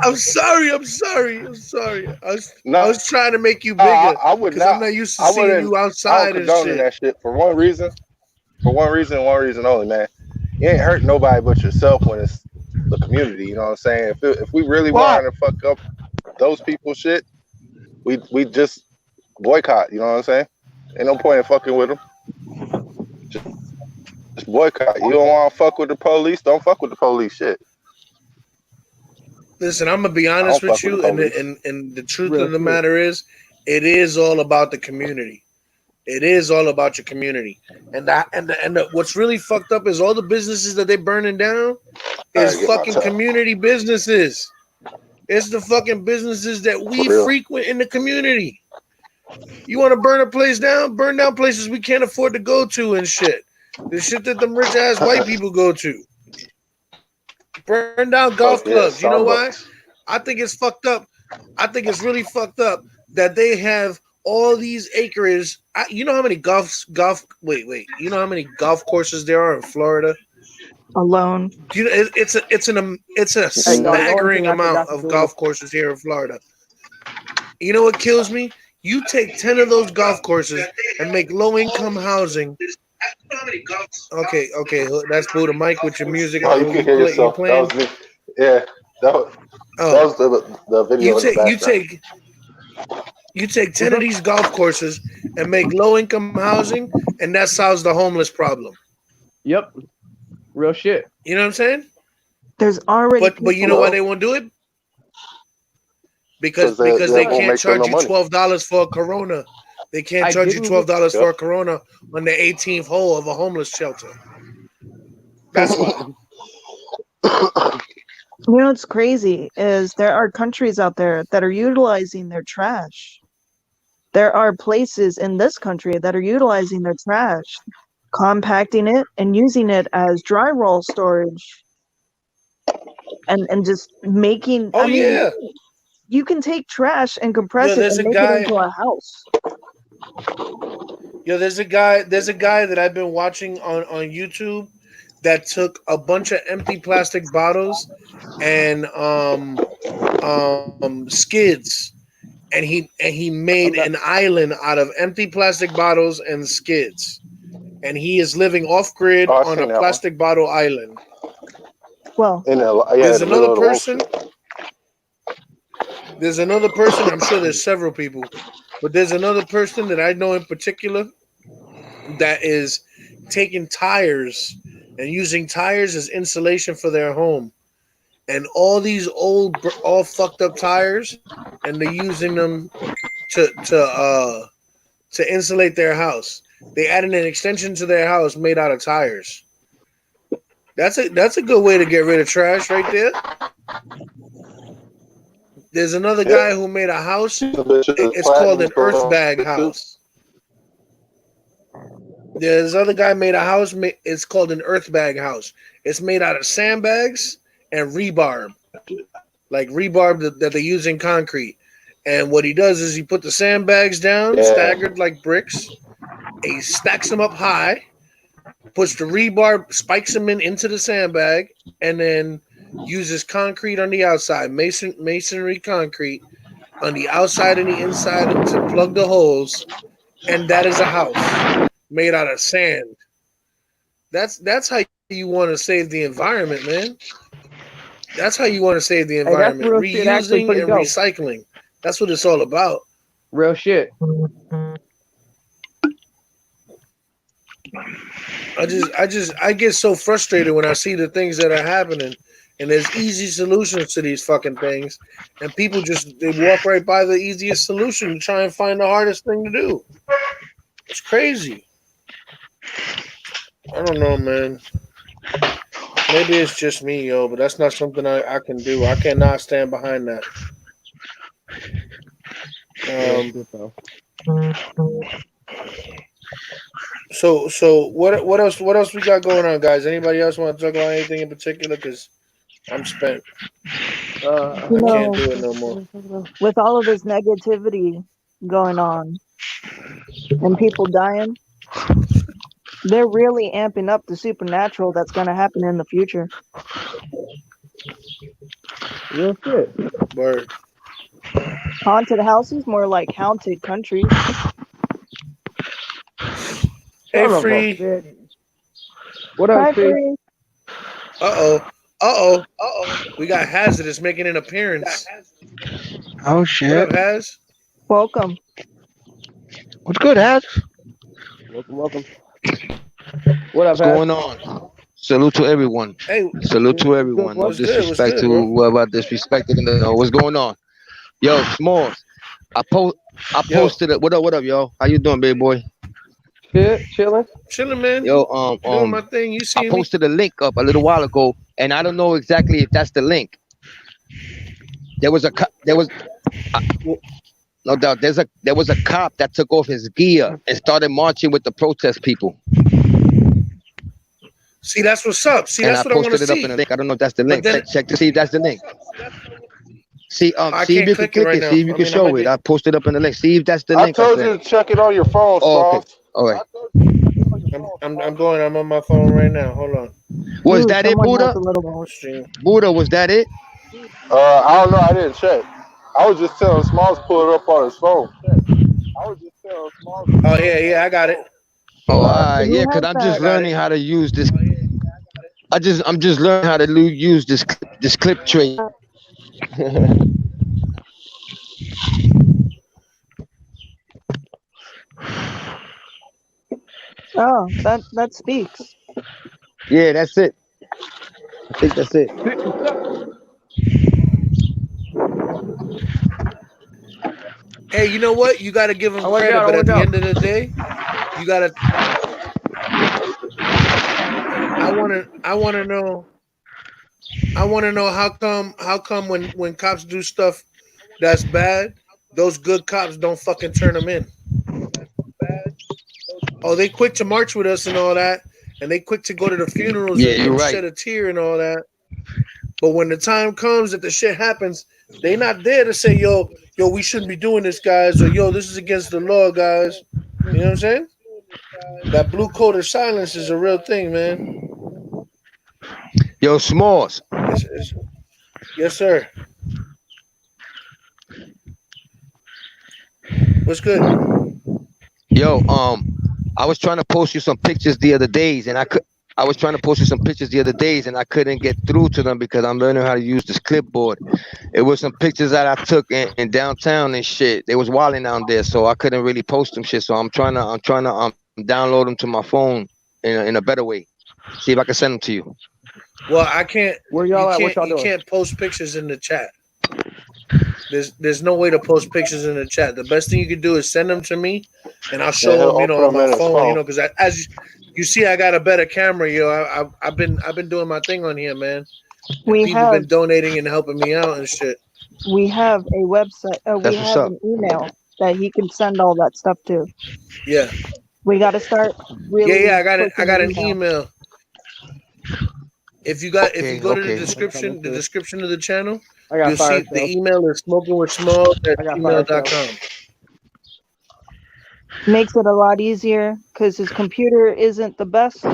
I'm sorry. I'm sorry. I'm sorry. I No, was trying to make you I, bigger I would because I'm not. not used to I seeing wouldn't. you I don't outside and condone shit. that shit for one reason. For one reason only, man. You ain't hurt nobody but yourself when it's the community. You know what I'm saying? If we really What? wanted to fuck up those people's shit, we just boycott. You know what I'm saying? Ain't no point in fucking with them. Just boycott. You don't want to fuck with the police? Don't fuck with the police. Shit. Listen, I'm gonna be I don't honest with fuck with the you, and police. the truth Real of the shit. matter is, it is all about the community. It is all about your community, and what's really fucked up is all the businesses that they burning down I is gotta get my fucking towel. community businesses. It's the fucking businesses that For we real. frequent in the community. You want to burn a place down? Burn down places we can't afford to go to and shit. The shit that them rich ass white people go to. Burn down golf Fuck yeah, clubs. You know why? Starbucks. I think it's fucked up. I think it's really fucked up that they have all these acres. You know how many wait. You know how many golf courses there are in Florida? Alone. Do you know it's a Hey, y'all, the only staggering thing I amount forgot to of do. golf courses here in Florida. You know what kills me? You take 10 of those golf courses and make low income housing. Okay, that's Buddha Mike with your music. Oh, you can hear You yourself. That playing? was me. Yeah, that Oh, was the video in the background. You take 10 of these golf courses and make low income housing, and that solves the homeless problem. Yep. Real shit. You know what I'm saying? There's already But you know why they won't do it? Because they they won't can't make them charge no you money. $12 for a Corona. They can't charge you $12 for a Corona on the 18th hole of a homeless shelter. That's why. You know what's crazy is there are countries out there that are utilizing their trash. There are places in this country that are utilizing their trash, compacting it and using it as dry roll storage. And just making yeah. You can take trash and compress it there's and a make guy, it into a house. there's a guy that I've been watching on YouTube that took a bunch of empty plastic bottles and skids, and he made an island out of empty plastic bottles and skids, and he is living off grid on a plastic bottle island. Well, there's another person. There's another person. I'm sure there's several people, but there's another person that I know in particular that is taking tires and using tires as insulation for their home, and all these all fucked up tires, and they're using them to insulate their house. They added an extension to their house made out of tires. That's a good way to get rid of trash right there. There's another guy who made a house. It's called an earth bag house. There's other guy made a house. It's called an earth bag house. It's made out of sandbags and rebarb, like rebarb that they use in concrete. And what he does is he put the sandbags down, staggered like bricks. And he stacks them up high, puts the rebar, spikes them into the sandbag, and then uses concrete on the outside, masonry concrete on the outside and the inside to plug the holes, and that is a house made out of sand. That's how you want to save the environment, man. That's how you want to save the environment. Reusing and recycling. That's what it's all about. Real shit. I get so frustrated when I see the things that are happening, and there's easy solutions to these fucking things, and people they walk right by the easiest solution to try and find the hardest thing to do. It's crazy. I don't know, man. Maybe it's just me, yo, but that's not something I can do. I cannot stand behind that. So what else we got going on, guys? Anybody else want to talk about anything in particular? Because I'm spent. I can't do it no more. With all of this negativity going on and people dying, they're really amping up the supernatural that's going to happen in the future. Real shit. Word. Haunted houses, more like haunted countries. Hey, Son of a Free. bitch. What Hi, up, Free? Free. Uh-oh. We got Hazardous making an appearance. Oh What shit. up, Haz? Welcome. What's good, Haz? Welcome. What up, What's going on? Salute to everyone. Hey, Salute to everyone. No what's good? What's disrespect good, to bro? whoever disrespected. What's going on? Yo, Smallz. I Yo. posted it. What up, yo? How you doing, big boy? Shit, chilling. Chilling, man. Yo, Doing my thing. You I see me? posted a link up a little while ago, and I don't know exactly if that's the link. There was no doubt. There was a cop that took off his gear and started marching with the protest people. See, that's what's up. See, And that's I what I want to posted it up see. in the link. I don't know if that's the link. then- Check to see if that's the link. See, I see if can't you can click it click right it. now. See if you I can mean, I show might it. be- I posted up in the link. See if that's the I link. told you to check it on your phone, Oh, okay. Smallz. All right. I'm going. I'm on my phone right now. Hold on. Was Ooh, that it, someone has Buddha? a little Stream. Buddha, was that it? I don't know. I didn't check. I was just telling Smallz pull it up on his phone. Oh yeah, I got it. Oh, Who yeah, because has I'm just I got learning it. how to use this. I'm just learning how to use this clip tray. Oh, that speaks. Yeah, that's it. I think that's it. Hey, you know what? You got to give him Oh, watch credit, out, but at watch the out. end of the day, you got to. I want to know. I want to know how come when cops do stuff that's bad, those good cops don't fucking turn them in. Oh, they quick to march with us and all that, and they quick to go to the funerals Yeah, you're and right. shed a tear and all that. But when the time comes that the shit happens, they not there to say, yo, we shouldn't be doing this, guys, or yo, this is against the law, guys. You know what I'm saying? That blue coat of silence is a real thing, man. Yo, Smallz. Yes, sir. What's good? Yo, I was trying to post you some pictures the other days, and I was trying to post you some pictures the other days, and I couldn't get through to them because I'm learning how to use this clipboard. It was some pictures that I took in downtown and shit. They was wilding down there, so I couldn't really post them shit. So I'm trying to download them to my phone in a better way. See if I can send them to you. Well, I can't. Where y'all at? What y'all You doing? can't post pictures in the chat. There's no way to post pictures in the chat. The best thing you can do is send them to me, and I'll show them, he'll put on them in my his phone, phone. because as you see, I got a better camera, yo. I've been doing my thing on here, man. And We people have been donating and helping me out and shit. we have a website. We That's what's have up. an email that he can send all that stuff to. Yeah, We got to start really. yeah. I got it. I pushing got the an email. If you go to the description of the channel, I got you'll fire see the sales. email is smokinwithsmallz I got fire @gmail.com. Makes it a lot easier because his computer isn't the best.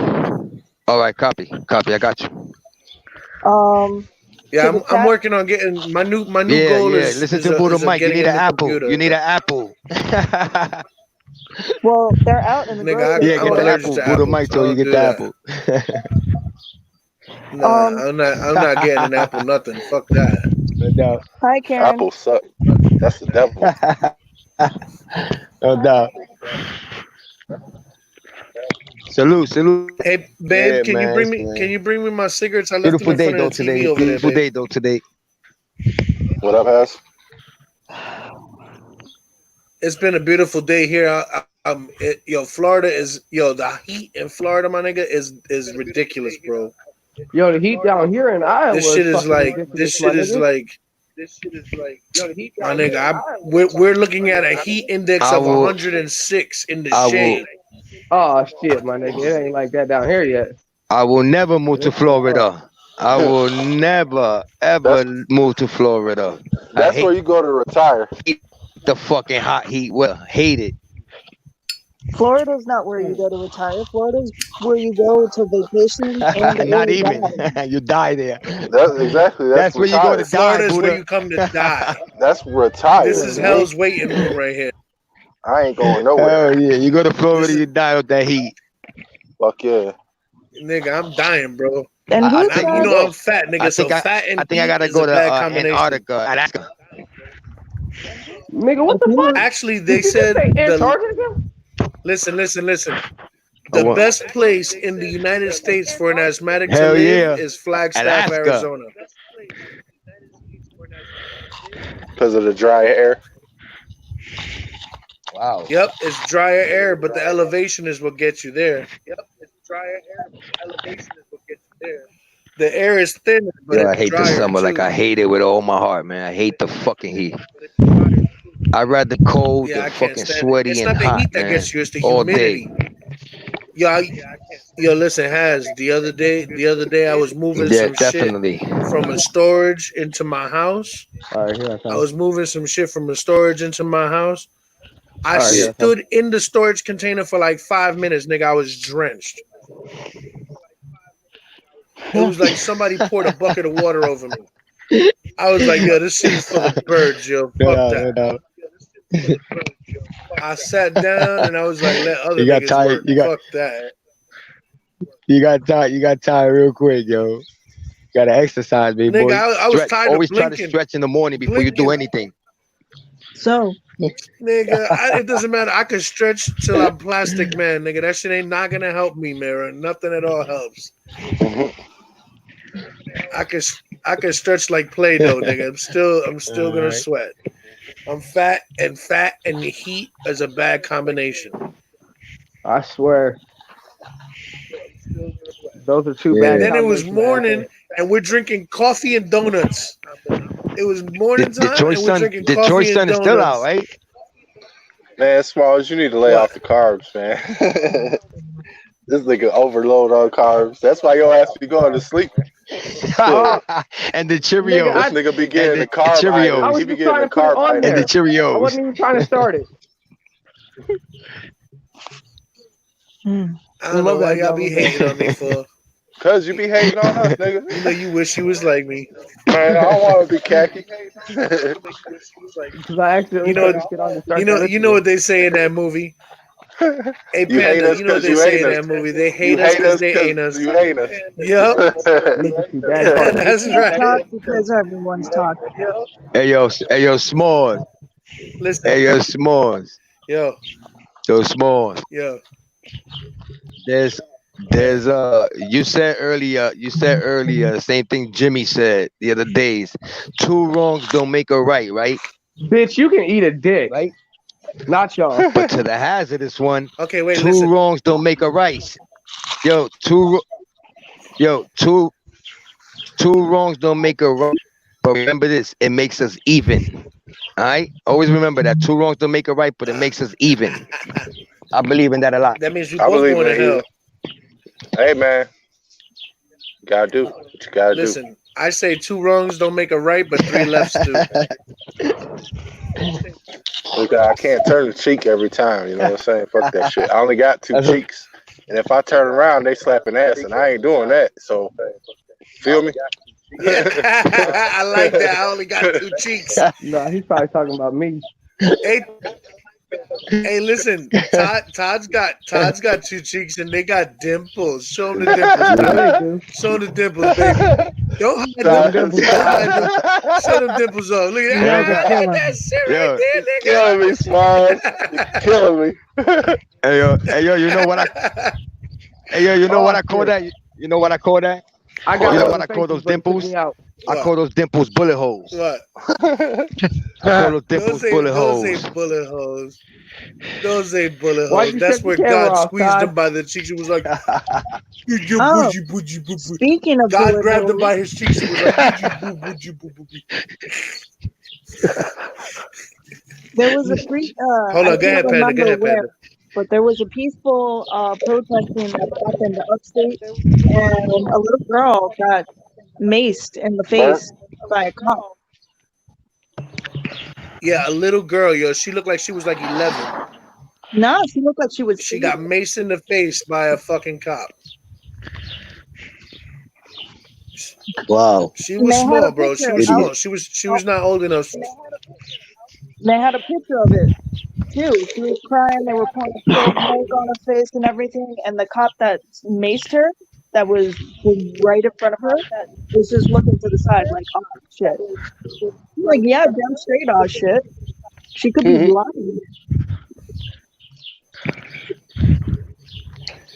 All right, copy. I got you. Yeah, To the I'm chat. working on getting my new Yeah, goal yeah. is Listen to Buddha Mike. You getting need a an new apple. computer. You need an apple. Well, they're out in the Nigga, grocery Yeah, I'm get the store. allergic apple. to Buddha apples. Mike I told you don't get do the that. apple. Nah, I'm not getting an apple. Nothing. Fuck that. No doubt. Hi, Karen. Apple suck. That's the devil. No doubt. Salute. Hey, babe, Yeah, can you man. bring me my cigarettes? I left them Beautiful in day front though of the TV today. over there, Beautiful babe. day though today. What up, Haz? It's been a beautiful day here. Florida is the heat in Florida, my nigga, is ridiculous, bro. Yo, the heat down here in Iowa This shit is is fucking like ridiculous, my nigga. Yo, the heat My down here in nigga, Iowa we're looking at a heat index I of will- 106 in the I will- shade. Oh shit, my nigga, it ain't like that down here yet. I will never move to Florida. I will never ever move to Florida. That's where you go to retire. The fucking hot heat. Well, hate it. Florida's not where you go to retire. Florida's where you go to vacation and Not or even. die. You die there. That's exactly. That's where you go to retire. die, Florida is where Buddha. you come to die. That's retire. This is man. hell's waiting room right here. I ain't going Oh nowhere. yeah, you go to Florida, This is- you die with that heat. Fuck yeah. Nigga, I'm dying, bro. And I who And think you said know I'm fat, nigga. I So think fat and I think I heat gotta is go a to bad combination. Antarctica, Alaska. Nigga, what if the you fuck? were Actually, Did they you just said say the Antarctica? listen. Oh, The what? best place in the United States for an asthmatic to Hell live yeah. is Flagstaff, Alaska. Arizona. Because of the dry air. Wow. Yep, it's drier air, but the elevation is what gets you there. The air is thinner, but Yo, I it's hate the drier summer. too. Like I hate it with all my heart, man. I hate the fucking heat. I'd rather cold Yeah, than I can't fucking stand it. sweaty It's and not the hot, heat that man. gets you; it's the All humidity. day. Yo, listen, Has the other day I was moving Yeah, some shit definitely. from a storage into my house. All right, here I I come. was moving some shit from a storage into my house. I All right, here I come. stood in the storage container for like 5 minutes, nigga. I was drenched. It was like somebody poured a bucket of water over me. I was like, yo, this shit is for the birds, yo. Fuck that. I sat down and I was like, let other You got niggas tired. work. Fuck that. You got tired real quick, yo. You gotta exercise, baby boy. Nigga, I was Stretch. tired of Always try to blinking. stretch in the morning before you do anything. so? Nigga, it doesn't matter. I can stretch till I'm plastic man, nigga. That shit ain't not gonna help me, Mira. Nothing at all helps. I can stretch like Play-Doh, nigga. I'm still gonna Alright. sweat. I'm fat and the heat is a bad combination. I swear. Those are two Yeah. bad Then it was combinations. morning and we're drinking coffee and donuts. It was morning time Detroit and we're sun. drinking Detroit coffee and sun is still out, donuts. right? Man, Smallz, you need to lay What? off the carbs, man. This nigga overload on carbs. That's why your ass be going to sleep. And the This Cheerios. nigga be getting the the carb Cheerios. I items. was He be just getting trying the to put it carb on items. And the there. I Cheerios. wasn't even trying to start it. I don't know love why that y'all be gentleman. hating on me for. Cause you be hating on us, nigga. You know you wish you was like me. Man, I don't want to be khaki. Because I accidentally You know, put this shit on to start the you know ritual. what they say in that movie. Hey You hate Panda, us you know what because they you say ain't in us. that movie. They You hate us hate because us they ain't because us. you hate us. Yep. Niggas too bad. That's You can't talk right. because everyone's talking. Hey yo, Smallz. Listen, Hey yo, Smallz. yo, Smallz. yo. There's you said earlier the same thing Jimmy said the other days. Two wrongs don't make a right? Bitch, you can eat a dick. Right? Not y'all. But to the hazardous one, Okay, wait, two listen. wrongs don't make a right. Yo, two wrongs don't make a right. But remember this, it makes us even. Alright? Always remember that two wrongs don't make a right, but it makes us even. I believe in that a lot. That means we I both believe going in to it hell. either. Hey, man. You gotta do what you gotta do. Listen, I say two wrongs don't make a right, but three lefts do. Look, I can't turn the cheek every time. You know what I'm saying? Fuck that shit. I only got two cheeks. And if I turn around, they slapping ass, and I ain't doing that. So, feel me? Yeah, I like that. I only got two cheeks. No, he's probably talking about me. Hey, listen, Todd's got two cheeks and they got dimples. Show him the dimples, Yeah, Todd. they do. Show him the dimples, baby. Don't hide them. Them dimples Don't hide them. Show them dimples off. Look at Those are that. killer. That shit Yo. right there, nigga. Killing me, Smallz. You're killing me. Hey yo, you know what I call that? You know what I call that? I got You know one what I of the call faces, those but it took dimples? me out. I call those dimples bullet holes. What? I call those dimples bullet Those holes. ain't bullet holes. Those ain't bullet Why'd holes. you That's shut the where camera God off, squeezed Todd? him by the cheeks and was like, Oh, speaking of God bullet grabbed him holes, by his cheeks and was like, there was a Hold I on, go can't ahead, Panda. Go remember ahead, where, Panda. but there was a peaceful protesting that happened upstate, and a little girl got maced in the face by a cop. Yeah, a little girl, yo. She looked like she was like 11. No, she looked like she was. She got maced in the face by a fucking cop. Wow. She was They had small, a bro. She picture was out- small. She was not old enough. They had a picture of it too. She was crying. They were pouring cold milk on her face and everything. And the cop that maced her, that was right in front of her, was just looking to the side like, "Oh shit." I'm like, yeah, damn straight, oh shit. She could be blind.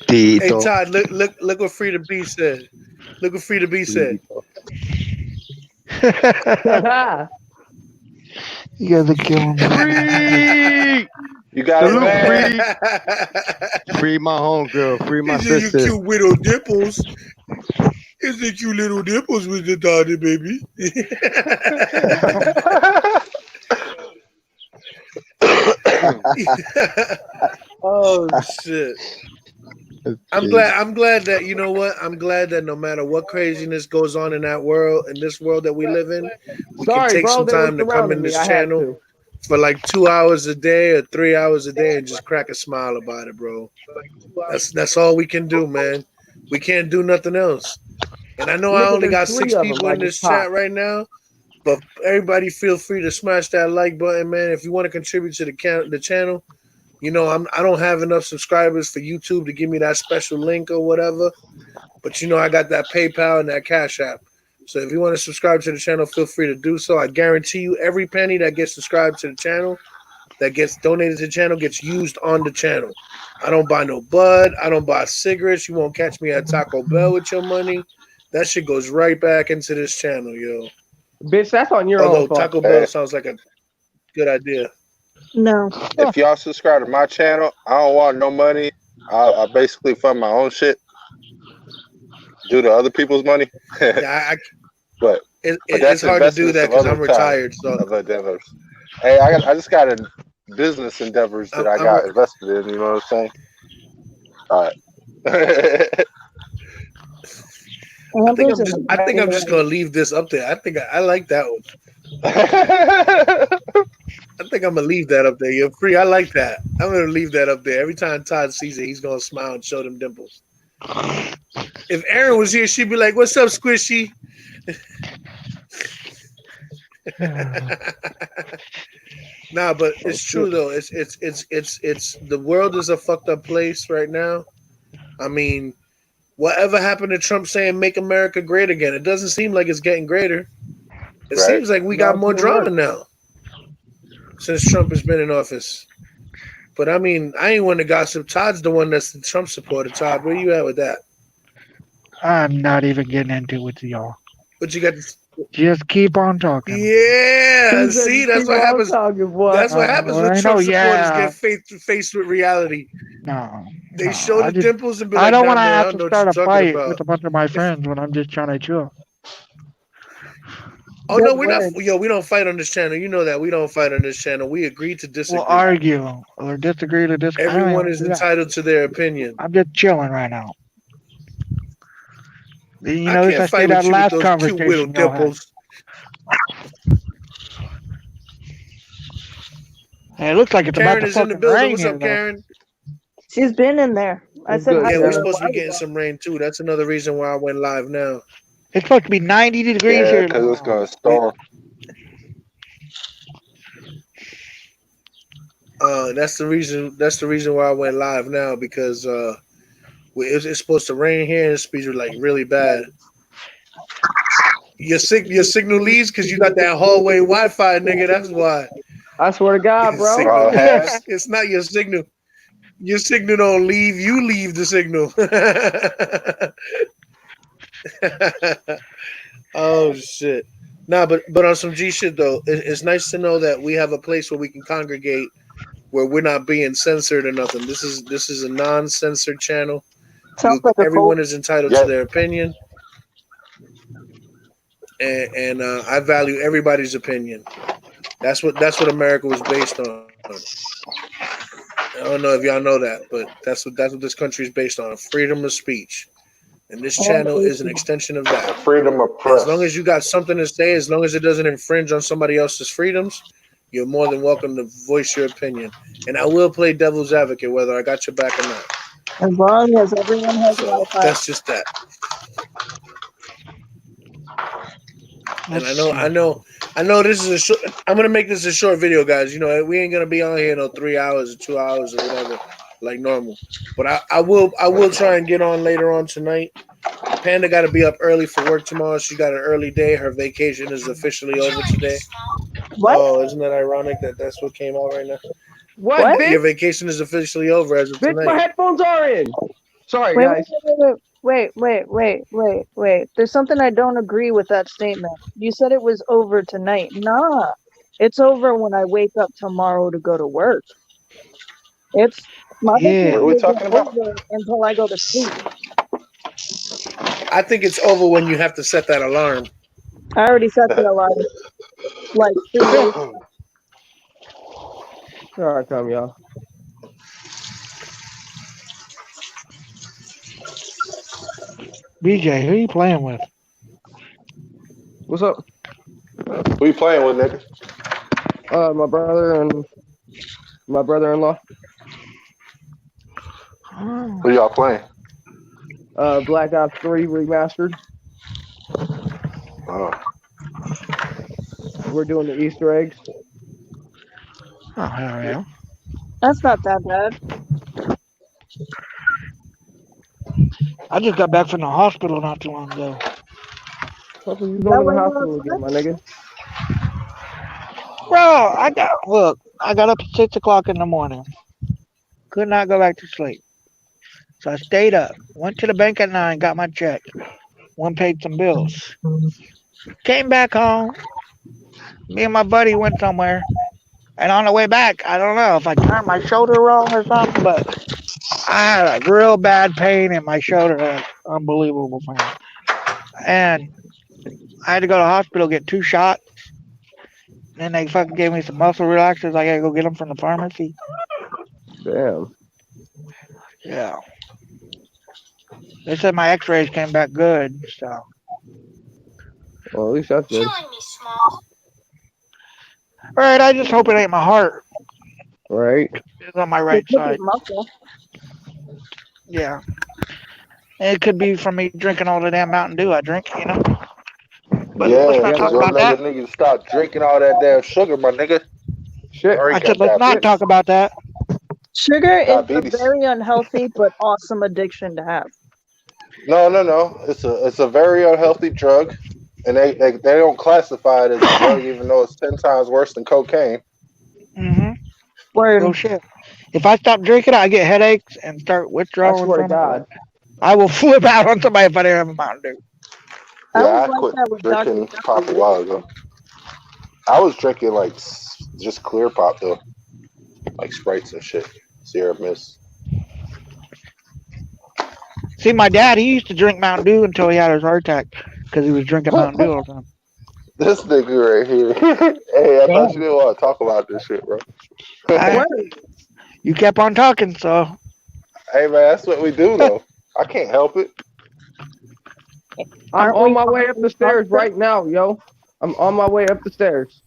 Hey Tito. Todd, look what Frida B said. Look what Frida B said. You guys are killing me. Free! You got it, man. Free my homegirl. Free my Is it you sister. cute widow nipples? Is it cute little nipples with the daddy, baby? Oh shit. I'm glad that you know what? I'm glad that no matter what craziness goes on in that world, in this world that we live in, we can take some time to come in this channel for like 2 hours a day or 3 hours a day and just crack a smile about it, bro. That's all we can do, man. We can't do nothing else. And I know I only got 6 people in this chat right now, but everybody feel free to smash that like button, man. If you want to contribute to the channel, you know, I don't have enough subscribers for YouTube to give me that special link or whatever. But you know, I got that PayPal and that Cash App. So if you want to subscribe to the channel, feel free to do so. I guarantee you every penny that gets subscribed to the channel, that gets donated to the channel, gets used on the channel. I don't buy no bud. I don't buy cigarettes. You won't catch me at Taco Bell with your money. That shit goes right back into this channel, yo. Bitch, that's on your Although own fault. Taco Bell sounds like a good idea. No. If y'all subscribe to my channel, I don't want no money. I basically fund my own shit due to other people's money. Yeah, but it's hard to do that because I'm retired. So hey, I just got a business endeavors that I got invested in. You know what I'm saying? All right. I think I'm just gonna leave this up there. I think I like that one. I think I'm gonna leave that up there. You're free. I like that. I'm gonna leave that up there. Every time Todd sees it, he's gonna smile and show them dimples. If Aaron was here, she'd be like, "What's up, Squishy?" Nah, but it's true though. It's the world is a fucked up place right now. I mean, whatever happened to Trump saying "Make America Great Again"? It doesn't seem like it's getting greater. It seems like we got more drama now since Trump has been in office. But I mean, I ain't one to gossip. Todd's the one that's the Trump supporter. Todd, where you at with that? I'm not even getting into it with y'all. But you got just keep on talking. Yeah, see, that's what happens. That's what happens when Trump supporters get faced with reality. No, they show the dimples and be like, I don't want to man, have to start a fight with a bunch of my friends when I'm just trying to chill. Oh no, we're not. Yo, we don't fight on this channel. You know that we don't fight on this channel. We agree to disagree. We'll argue or disagree to disagree. Everyone is entitled to their opinion. I'm just chilling right now. You know, I this can't fight that with you last with those cute little conversation. dimples. Hey, it looks like it's Karen about to is in the fucking building. rain What's here, up, though. Karen? She's been in there. I said, yeah, we're supposed to be getting some rain too. That's another reason why I went live now. It's supposed to be 90 degrees here. Because it's going to storm. That's the reason. That's the reason why I went live now because it's supposed to rain here and it's supposed to be like really bad. Your signal leaves because you got that hallway Wi-Fi, nigga. That's why. I swear to God, bro. It's not your signal. Your signal don't leave. You leave the signal. Oh shit. Nah, but on some G shit though, it's nice to know that we have a place where we can congregate, where we're not being censored or nothing. This is a non-censored channel. Everyone is entitled to their opinion, and I value everybody's opinion. That's what America was based on. I don't know if y'all know that, but that's what this country is based on: freedom of speech. And this channel is an extension of that. Freedom of press. As long as you got something to say, as long as it doesn't infringe on somebody else's freedoms, you're more than welcome to voice your opinion. And I will play devil's advocate whether I got your back or not. As long as everyone has So Wi-Fi. that's just that. And I know. This is a short. I'm gonna make this a short video, guys. You know, we ain't gonna be on here no 3 hours or 2 hours or whatever, like normal. But I will try and get on later on tonight. Panda got to be up early for work tomorrow. She got an early day. Her vacation is officially over today. What? Oh, isn't that ironic that that's what came out right now? What, What? bitch? Your vacation is officially over as of Bitch, my tonight. headphones are in. Sorry, Wait, guys. wait. There's something I don't agree with that statement. You said it was over tonight. Nah. It's over when I wake up tomorrow to go to work. It's my vacation What are we isn't talking about? over until I go to sleep. I think it's over when you have to set that alarm. I already set the alarm like 3 days. All right, come, y'all. BJ, who you playing with? What's up? Who you playing with, nigga? My brother and my brother-in-law. Who y'all playing? Black Ops 3 remastered. Oh. We're doing the Easter eggs. Oh, hell yeah. That's not that bad. I just got back from the hospital not too long ago. What are you That going to way the you're hospital again, my nigga? Bro, I got up at 6 o'clock in the morning. Could not go back to sleep. So I stayed up. Went to the bank at 9, got my check. Went paid some bills. Came back home. Me and my buddy went somewhere. And on the way back, I don't know if I turned my shoulder wrong or something, but I had a real bad pain in my shoulder. Like, unbelievable pain. And I had to go to the hospital, get 2 shots. Then they fucking gave me some muscle relaxers. I gotta go get them from the pharmacy. Damn. Yeah. They said my x-rays came back good, so. Well, at least that's good. Alright, I just hope it ain't my heart. Right. It's on my right It could be side. muscle. Yeah. It could be from me drinking all the damn Mountain Dew I drink, you know? But let's not talk your about nigga that. need to stop drinking all that damn sugar, my nigga. Shit. Already I got said, let's not diabetes. talk about that. Sugar is Diabetes. a very unhealthy but awesome addiction to have. No. It's a very unhealthy drug, and they don't classify it as a drug, even though it's 10 times worse than cocaine. Mm-hmm. Word. Oh shit. If I stop drinking, I get headaches and start I withdrawing swear to from it. God. I will flip out on somebody if I didn't have a Mountain Dew. I Yeah, I was like quit that with Dr. drinking Pepper. pop a while ago. I was drinking like just clear pop though, like Sprites and shit, Sierra Mist. See, my dad, he used to drink Mountain Dew until he had his heart attack because he was drinking Mountain Dew all the time. This nigga right here. Hey, I thought you didn't want to talk about this shit, bro. You kept on talking, so. Hey man, that's what we do though. I can't help it. I'm Aren't on we my way up the stairs right now, yo. I'm on my way up the stairs.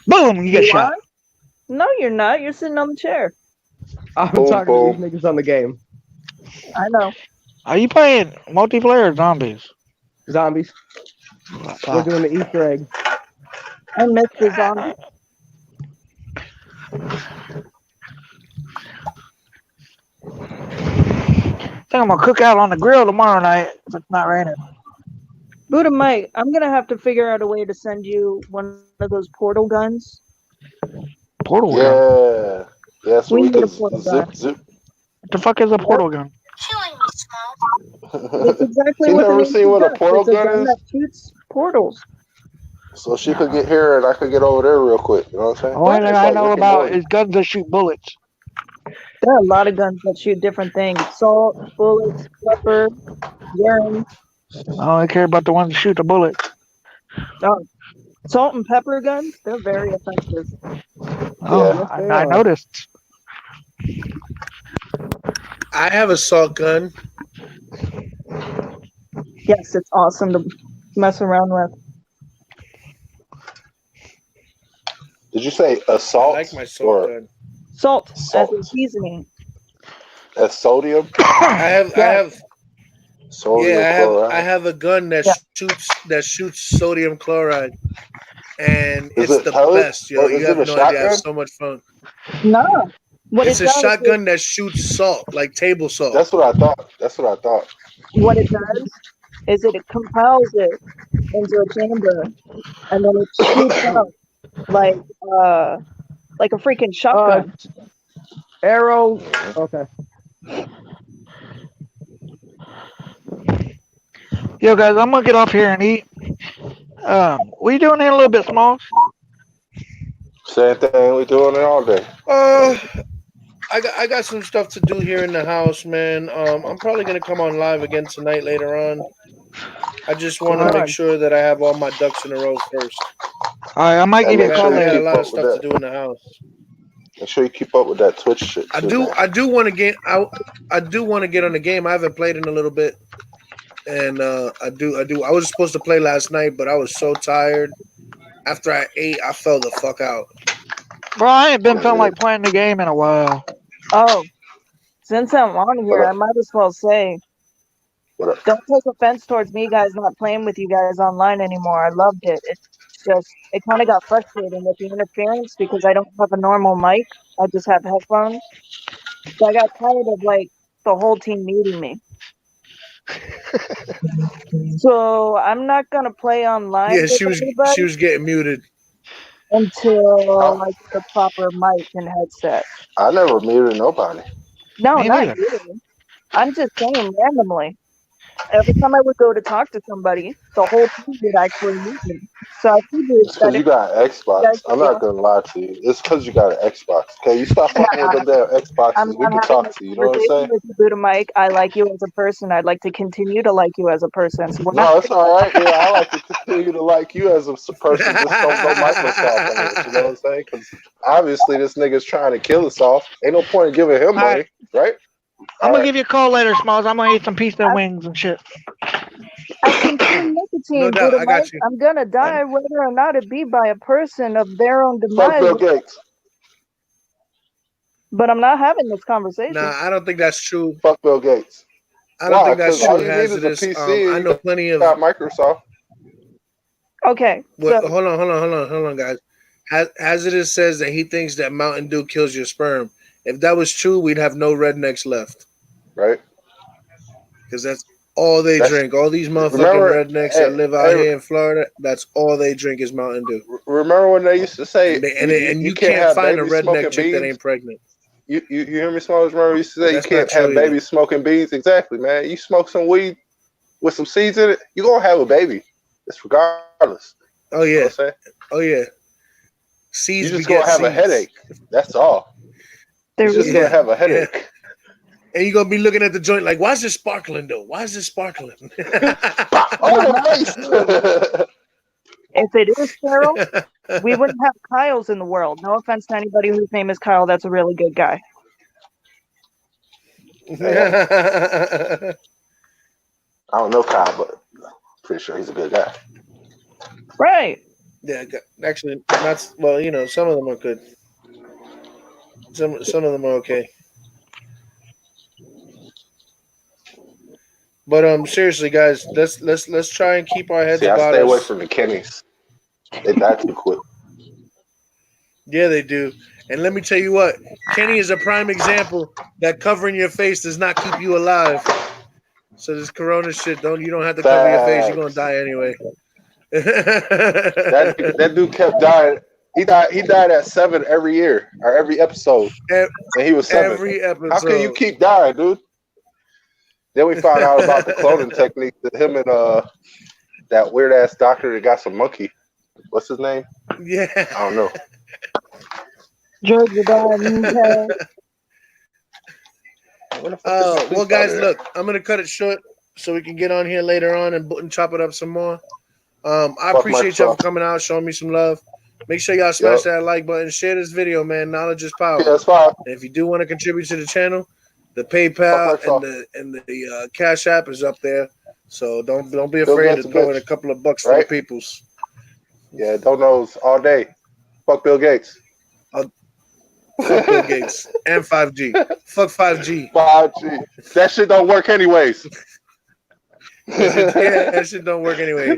Boom! You get You shot. are? No, you're not. You're sitting on the chair. I'm Boom, talking boom. to these niggas on the game. I know. Are you playing multiplayer or zombies? Zombies. We're doing the Easter egg. I missed the zombie. I think I'm gonna cook out on the grill tomorrow night if it's not raining. Buddha Mike, I'm gonna have to figure out a way to send you one of those portal guns. Portal gun? Yeah. That's We what we need a can portal gun. zip. What the fuck is a portal gun? That's exactly You what the never name seen what a suggests. portal It's a gun gun is? that shoots portals. So she could get here and I could get over there real quick. You know what I'm saying? The only thing It's I like know Rick and about Morty. is guns that shoot bullets. There are a lot of guns that shoot different things. Salt, bullets, pepper, urine. I only care about the ones that shoot the bullet. Oh, salt and pepper guns, they're very effective. Oh, Yeah. I noticed. I have a salt gun. Yes, it's awesome to mess around with. Did you say I assault like my salt or gun. Salt as salt? a seasoning. That's sodium. I have Sodium I chloride. have a gun that Yeah. shoots sodium chloride, and Is it's it the pellets best, yo. or You is it have a no idea. I have shotgun? so much fun. No. What It's it a does is shotgun that shoots salt, like table salt. That's what I thought. That's what I thought. what it does is it compels it into a chamber and then it shoots out like uh like a freaking shotgun. Arrow. Mhm. Okay. Yo, guys, I'm gonna get off here and eat. We doing it a little bit small. Same thing we doing it all day. I got some stuff to do here in the house, man. I'm probably gonna come on live again tonight later on. I just want to Alright. make sure that I have all my ducks in a row first. Alright, I might And give you a make call sure I you got a later. keep lot up of with stuff to that. do in the house. Make sure you keep up with that Twitch shit I too, do man. I do want to get I do want to get on the game. I haven't played in a little bit, and I do. I was supposed to play last night, but I was so tired. After I ate, I fell the fuck out. Bro, I ain't been Yeah, feeling yeah. like playing the game in a while. Oh, since I'm on What here, I up? might as well say, What up? don't take offense towards me guys not playing with you guys online anymore. I loved it. It's just it kind of got frustrating with the interference because I don't have a normal mic. I just have headphones. So I got tired of like the whole team muting me. So I'm not gonna play online Yeah, with she anybody was getting muted. until I, I get a proper mic and headset. I never muted nobody. No, Me not neither. you. I'm just saying randomly. Every time I would go to talk to somebody, the whole team would actually mute me. So I figured It's that because if you got an you guys Xbox. I'm would not gonna lie to you. It's because you got an Xbox. Okay, you stop fucking with them damn I'm Xboxes. We not can having talk this to you. You know what I'm conversation saying? with you, Buddha Mike. I like you as a person. I'd like to continue to like you as a person. So we're not No, it's all right. Yeah, I like to continue to like you as a person. Just don't go Microsoft on it. You know what I'm saying? Because obviously this nigga's trying to kill us off. Ain't no point in giving him money, Alright, right? I'm All gonna right. give you a call later, Smalls. I'm gonna eat some pizza I, wings and shit. I consume No nicotine, doubt, Buddha I Mike. got you. I'm gonna die whether or not it be by a person of their own Fuck demise. Bill Gates. But I'm not having this conversation. Nah, I don't think that's true. Fuck Bill Gates. I don't Why? think that's Because true, all you need is a Hazardous. PC I and know you plenty of. got Microsoft. Okay, so Hold on, guys. Hazardous says that he thinks that Mountain Dew kills your sperm. If that was true, we'd have no rednecks left, Right? because that's all they That's drink. All these motherfucking remember. rednecks that Hey, live out hey, here in Florida, that's all they drink is Mountain Dew. remember when they used to say And you you can't can't have find a babies redneck smoking chick that beans? ain't pregnant. You hear me, Smallz? Remember you used to say you That's not can't true have either. babies smoking beans? Exactly, man. You smoke some weed with some seeds in it, you're gonna have a baby. It's regardless. Oh You know yeah, what I'm saying? oh yeah. You Seeds just beget gonna have a seeds. headache. That's all. there You're just is gonna Yeah, have a yeah. headache. And you're gonna be looking at the joint like, why is this sparkling though? Why is this sparkling? Bop, no, on your not face. you. If it is sterile, we wouldn't have Kyles in the world. No offense to anybody whose name is Kyle. That's a really good guy. I don't know Kyle, but pretty sure he's a good guy. Right. Yeah, actually, not well. You know, some of them are good. Some of them are okay. But seriously, guys, let's try and keep our heads See, I about stay away us. from the Kennys. They die too quick. Yeah, they do. And let me tell you what, Kenny is a prime example that covering your face does not keep you alive. So this Corona shit, you don't have to cover your face. You're gonna Facts. die anyway. That dude kept dying. He died at 7 every year or every episode, and he was 7. Every How can you episode. keep dying, dude? Then we found out about the cloning technique that him and that weird ass doctor that got some monkey. What's his name? Yeah. I don't know. George Floyd. Where the fuck is the Well, police guys, out there? look, I'm gonna cut it short so we can get on here later on and chop it up some more. I Fuck appreciate y'all Microsoft. for coming out, showing me some love. Make sure y'all smash that like button, share this video, man. Knowledge is power. PS5. And if you do want to contribute to the channel, the Fuck PayPal Microsoft. and the Cash App is up there. So don't be Bill afraid Gates to a throw in a bitch, couple of bucks for the right? peoples. Yeah, don't knows all day. Fuck Bill Gates. Fuck Bill Gates and 5G. Fuck 5G. 5G. That shit don't work anyways. That shit don't work anyway.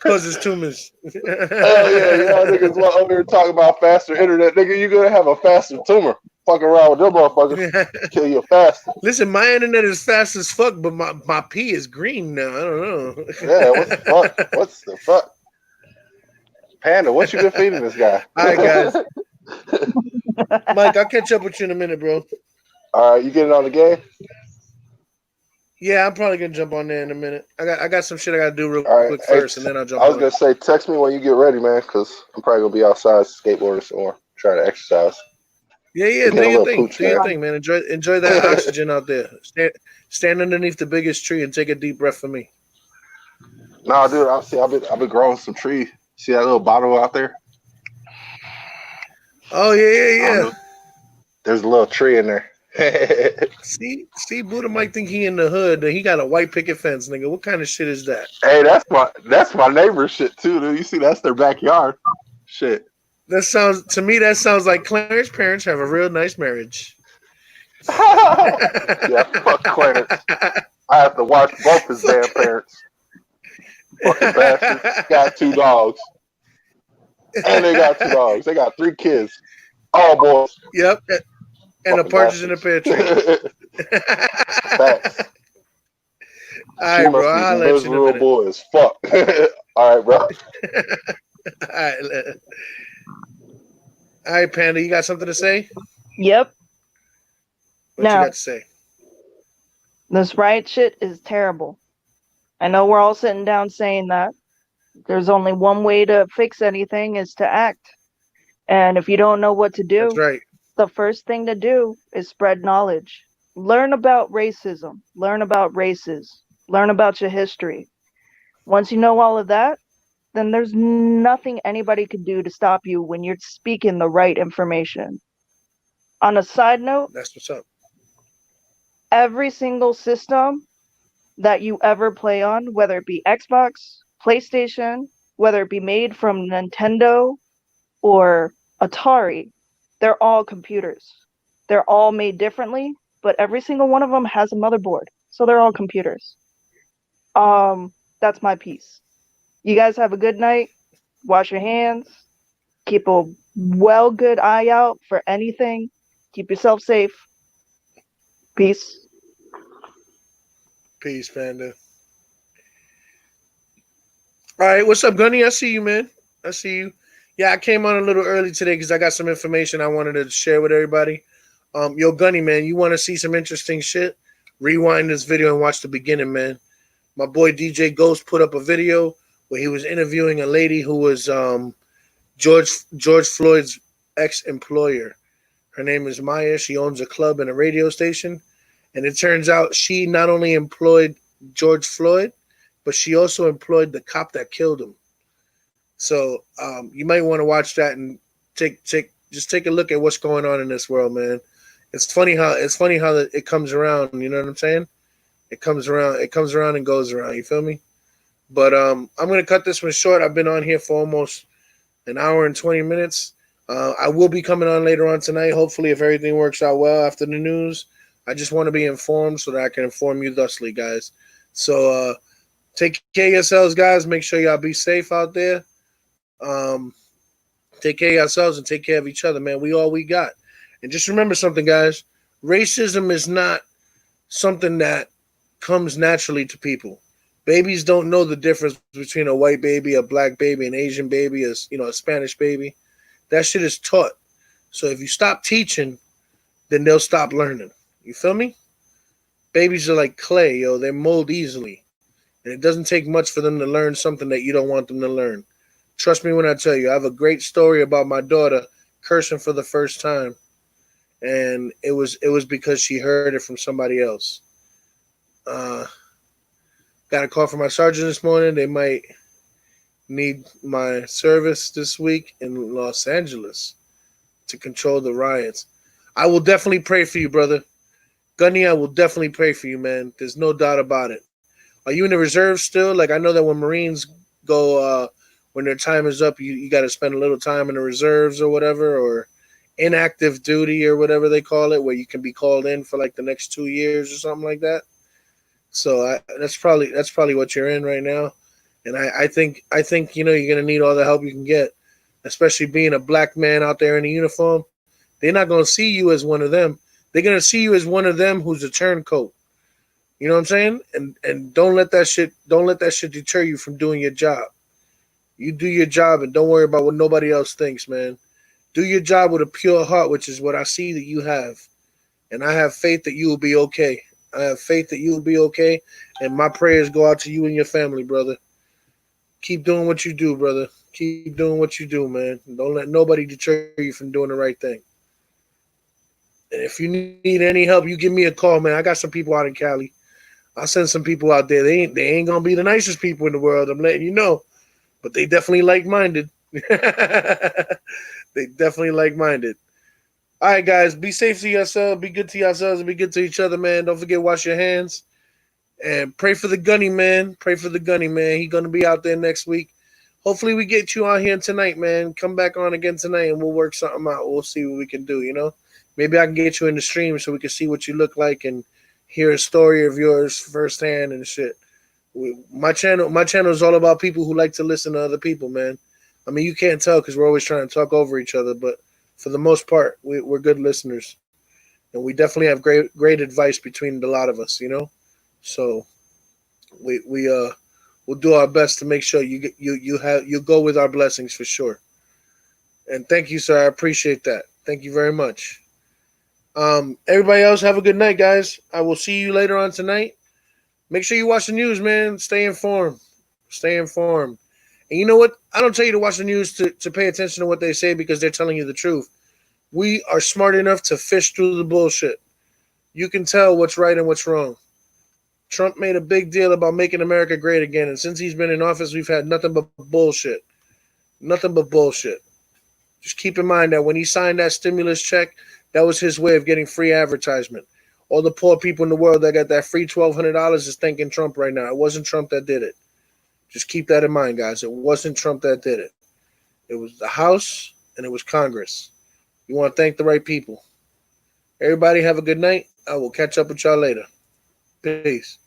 Causes tumors. Hell yeah, y'all niggas want over here talking about faster internet. Nigga, you gonna have a faster tumor. Fuck around with them motherfuckers. Kill you faster. Listen, my internet is fast as fuck, but my pee is green now. I don't know. Yeah, what the fuck? What's the fuck? Panda, what you been feeding this guy? All right, guys. Mike, I'll catch up with you in a minute, bro. All right, you getting on the game? Yeah, I'm probably gonna jump on there in a minute. I got some shit I gotta do real quick Hey, first, and then I'll jump. I was gonna say, text me when you get ready, man, because I'm probably gonna be outside skateboarding or trying to exercise. Yeah, do your thing. Do your thing, man. Enjoy that oxygen out there. Stand underneath the biggest tree and take a deep breath for me. No, dude, I've been growing some tree. See that little bottle out there? Oh yeah. There's a little tree in there. See, Buddha might think he in the hood. He got a white picket fence, nigga. What kind of shit is that? Hey, that's my neighbor's shit too, dude. You see, that's their backyard. Shit. That sounds like Clarence's parents have a real nice marriage. Yeah, fuck Clarence. I have to watch both his damn parents. Fucking bastards. Got 2 dogs. And they got 2 dogs. They got 3 kids. All boys. Yep. And a partridge in a pear tree. Facts. All right, bro. I'll let you know. Boy as fuck. All right, bro. All right, Panda. You got something to say? Yep. What you got to say? This riot shit is terrible. I know we're all sitting down saying that. There's only one way to fix anything is to act. And if you don't know what to do, that's right. The first thing to do is spread knowledge. Learn about racism. Learn about races. Learn about your history. Once you know all of that, then there's nothing anybody can do to stop you when you're speaking the right information. On a side note, that's what's up. Every single system that you ever play on, whether it be Xbox, PlayStation, whether it be made from Nintendo or Atari, they're all computers. They're all made differently, but every single one of them has a motherboard. So they're all computers. That's my piece. You guys have a good night. Wash your hands. Keep a good eye out for anything. Keep yourself safe. Peace. Peace, Panda. All right, what's up, Gunny? I see you, man. I see you. Yeah, I came on a little early today because I got some information I wanted to share with everybody. Yo, Gunny, man, you want to see some interesting shit? Rewind this video and watch the beginning, man. My boy DJ Ghost put up a video where he was interviewing a lady who was George Floyd's ex-employer. Her name is Maya. She owns a club and a radio station. And it turns out she not only employed George Floyd, but she also employed the cop that killed him. So you might want to watch that and take a look at what's going on in this world, man. It's funny how it comes around. You know what I'm saying? It comes around and goes around. You feel me? But I'm gonna cut this one short. I've been on here for almost an hour and 20 minutes. I will be coming on later on tonight. Hopefully, if everything works out well after the news. I just want to be informed so that I can inform you thusly, guys. So take care of yourselves, guys. Make sure y'all be safe out there. Take care of yourselves and take care of each other, man. We all we got. And just remember something, guys. Racism is not something that comes naturally to people. Babies don't know the difference between a white baby, a black baby, an Asian baby, a Spanish baby. That shit is taught. So if you stop teaching, then they'll stop learning. You feel me? Babies are like clay, yo. They mold easily. And it doesn't take much for them to learn something that you don't want them to learn. Trust me when I tell you. I have a great story about my daughter cursing for the first time. And it was because she heard it from somebody else. Got a call from my sergeant this morning. They might need my service this week in Los Angeles to control the riots. I will definitely pray for you, brother. Gunny, I will definitely pray for you, man. There's no doubt about it. Are you in the reserve still? Like, I know that when Marines go, when their time is up, you got to spend a little time in the reserves or whatever, or inactive duty or whatever they call it, where you can be called in for like the next 2 years or something like that. So that's probably what you're in right now, and I think you're gonna need all the help you can get, especially being a black man out there in a uniform. They're not gonna see you as one of them. They're gonna see you as one of them who's a turncoat. You know what I'm saying? And don't let that shit deter you from doing your job. You do your job and don't worry about what nobody else thinks, man. Do your job with a pure heart, which is what I see that you have. And I have faith that you will be okay. I have faith that you will be okay. And my prayers go out to you and your family, brother. Keep doing what you do, brother. Keep doing what you do, man. Don't let nobody deter you from doing the right thing. And if you need any help, you give me a call, man. I got some people out in Cali. I'll send some people out there. They ain't gonna be the nicest people in the world. I'm letting you know. But they definitely like-minded. They definitely like-minded. All right, guys, be safe to yourselves, be good to yourselves, and be good to each other, man. Don't forget, wash your hands. And pray for the gunny, man. Pray for the gunny, man. He's going to be out there next week. Hopefully we get you on here tonight, man. Come back on again tonight, and we'll work something out. We'll see what we can do, Maybe I can get you in the stream so we can see what you look like and hear a story of yours firsthand and shit. My channel is all about people who like to listen to other people, man. I mean, you can't tell because we're always trying to talk over each other, but for the most part, we're good listeners, and we definitely have great advice between a lot of us, So we'll do our best to make sure you go with our blessings for sure. And thank you, sir. I appreciate that. Thank you very much. Everybody else, have a good night, guys. I will see you later on tonight. Make sure you watch the news, man. Stay informed. Stay informed. And you know what? I don't tell you to watch the news to pay attention to what they say because they're telling you the truth. We are smart enough to fish through the bullshit. You can tell what's right and what's wrong. Trump made a big deal about making America great again. And since he's been in office, we've had nothing but bullshit. Nothing but bullshit. Just keep in mind that when he signed that stimulus check, that was his way of getting free advertisement. All the poor people in the world that got that free $1,200 is thanking Trump right now. It wasn't Trump that did it. Just keep that in mind, guys. It wasn't Trump that did it. It was the House and it was Congress. You want to thank the right people. Everybody have a good night. I will catch up with y'all later. Peace.